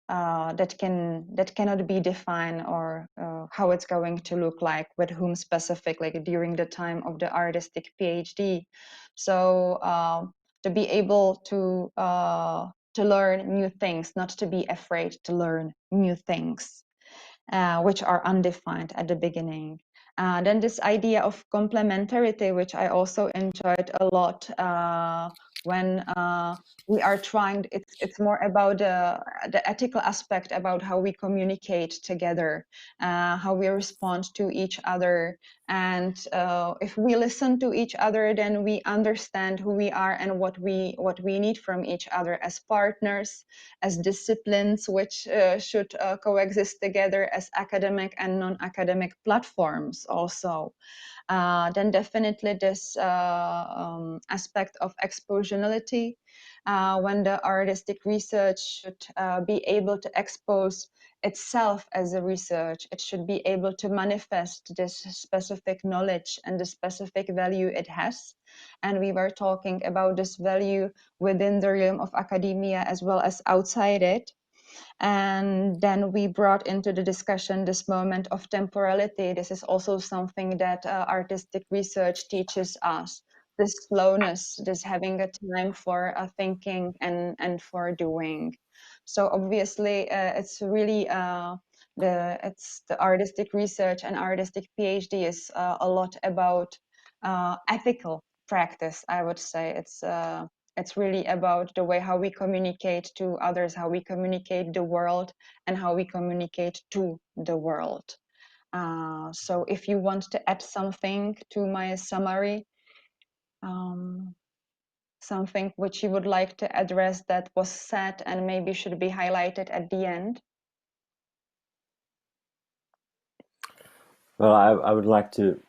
that cannot be defined, or how it's going to look like, with whom specifically during the time of the artistic PhD. So to be able to learn new things, not to be afraid to learn new things, which are undefined at the beginning. Then this idea of complementarity, which I also enjoyed a lot when we are trying, it's more about the ethical aspect, about how we communicate together, how we respond to each other. And if we listen to each other, then we understand who we are and what we need from each other as partners, as disciplines which should coexist together, as academic and non-academic platforms also. Then definitely this aspect of expositionality, when the artistic research should be able to expose itself as a research. It should be able to manifest this specific knowledge and the specific value it has. And we were talking about this value within the realm of academia as well as outside it. And then we brought into the discussion this moment of temporality. This is also something that artistic research teaches us. This slowness, this having a time for thinking and for doing. So obviously, it's really the artistic research and artistic PhD is a lot about ethical practice. I would say it's really about the way how we communicate to others, how we communicate the world, and how we communicate to the world. So if you want to add something to my summary, something which you would like to address that was said and maybe should be highlighted at the end? Well, I would like to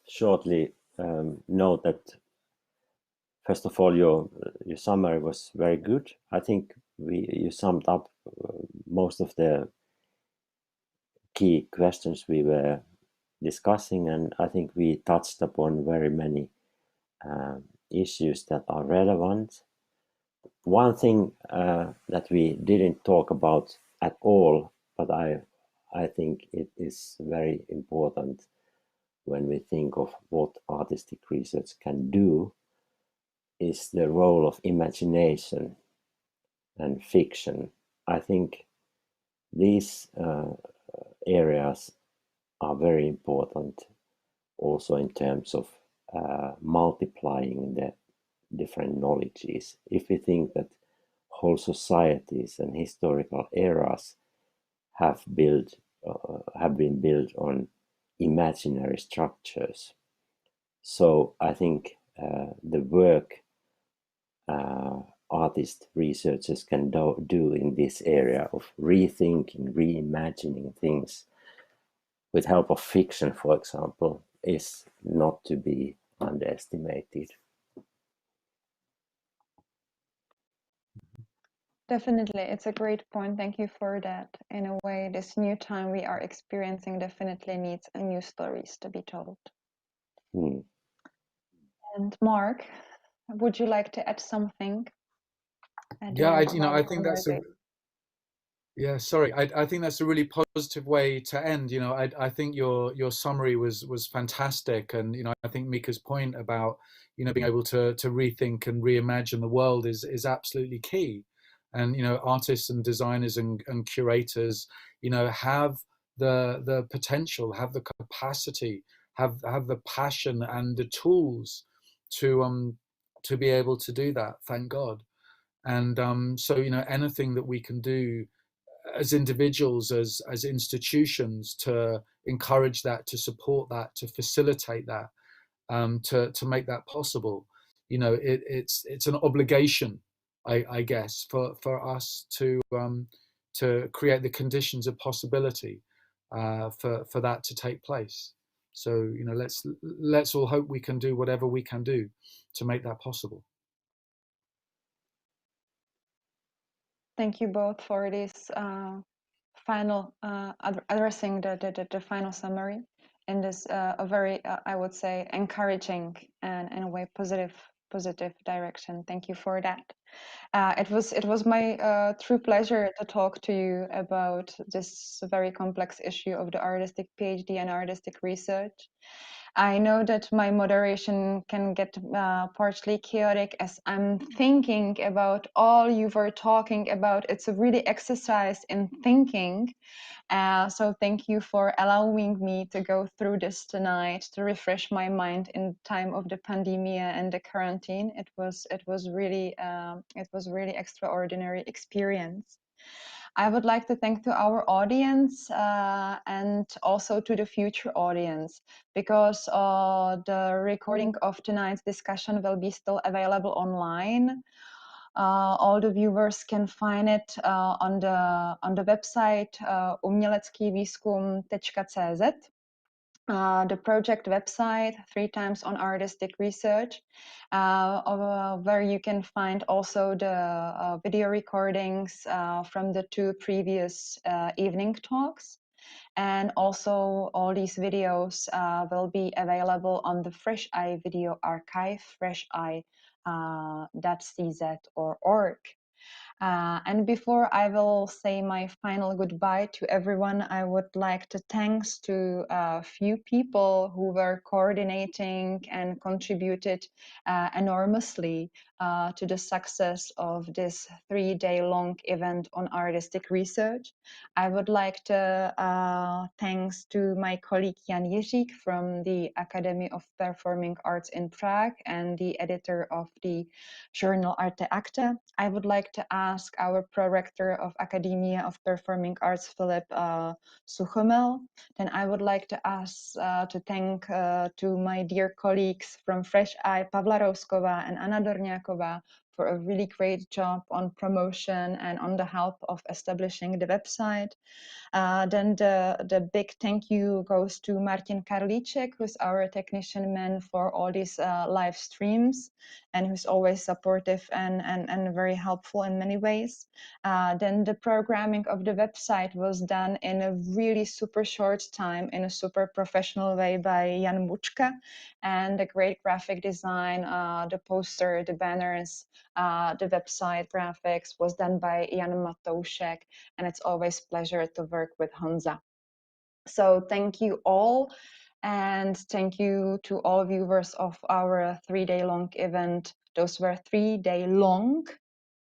shortly note that, first of all, your summary was very good. I think you summed up most of the key questions we were discussing, and I think we touched upon very many issues that are relevant. One thing that we didn't talk about at all, but I think it is very important when we think of what artistic research can do, is the role of imagination and fiction. I think these areas are very important also in terms of multiplying the different knowledges. If we think that whole societies and historical eras have been built on imaginary structures, so I think the work artist researchers can do in this area of rethinking, reimagining things with help of fiction, for example, is not to be underestimated. Definitely, it's a great point. Thank you for that. In a way, this new time we are experiencing definitely needs new stories to be told. And Mark, would you like to add something? Yeah, I think that's I think that's a really positive way to end. I think your summary was fantastic, and I think Mika's point about being able to rethink and reimagine the world is absolutely key. And artists and designers and curators have the potential, have the capacity, have the passion and the tools to be able to do that, thank God. And so anything that we can do as individuals, as institutions, to encourage that, to support that, to facilitate that, to make that possible, it's an obligation, I guess, for us to create the conditions of possibility for that to take place. So let's all hope we can do whatever we can do to make that possible. Thank you both for this final addressing the final summary in this a very I would say encouraging and in a way positive direction. Thank you for that. It was my true pleasure to talk to you about this very complex issue of the artistic PhD and artistic research. I know that my moderation can get partially chaotic as I'm thinking about all you were talking about. It's a really exercise in thinking. So thank you for allowing me to go through this tonight to refresh my mind in time of the pandemic and the quarantine. It was really extraordinary experience. I would like to thank to our audience and also to the future audience, because the recording of tonight's discussion will be still available online. All the viewers can find it on the website umělecký výzkum.cz. the project website 3 times on artistic research, where you can find also the video recordings from the 2 previous evening talks. And also all these videos will be available on the Fresh Eye video archive, fresheye.cz or org. And before I will say my final goodbye to everyone, I would like to thanks to a few people who were coordinating and contributed enormously to the success of this 3-day-long event on artistic research. I would like to thanks to my colleague Jan Jiřík from the Academy of Performing Arts in Prague and the editor of the journal Arte Acta. I would like to ask our prorector of Academia of Performing Arts, Filip Suchomel. Then I would like to ask to thank to my dear colleagues from Fresh Eye, Pavla Rouskova and Anna Dorňáková, for a really great job on promotion and on the help of establishing the website. Then the big thank you goes to Martin Karlíček, who's our technician man for all these live streams and who's always supportive and very helpful in many ways. Then the programming of the website was done in a really super short time in a super professional way by Jan Mučka, and the great graphic design, the poster, the banners, the website graphics was done by Jan Matoušek, and it's always a pleasure to work with Honza. So thank you all, and thank you to all viewers of our 3-day-long event. Those were 3-day-long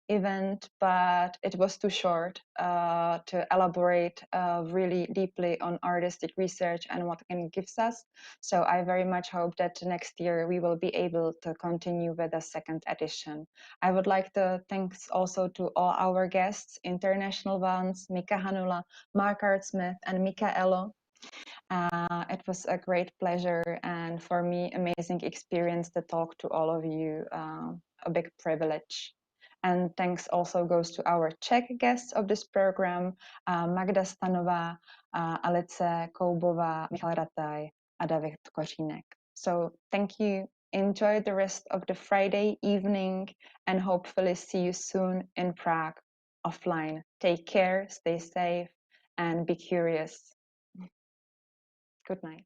event, but it was too short to elaborate really deeply on artistic research and what it gives us. So I very much hope that next year we will be able to continue with the 2nd edition. I would like to thanks also to all our guests, international ones, Mika Hanula, Marquard Smith, and Mika Elo. It was a great pleasure and for me amazing experience to talk to all of you, a big privilege. And thanks also goes to our Czech guests of this program, Magda Stanová, Alice Koubová, Michal Rataj, a David Kořínek. So thank you. Enjoy the rest of the Friday evening and hopefully see you soon in Prague offline. Take care, stay safe, and be curious. Good night.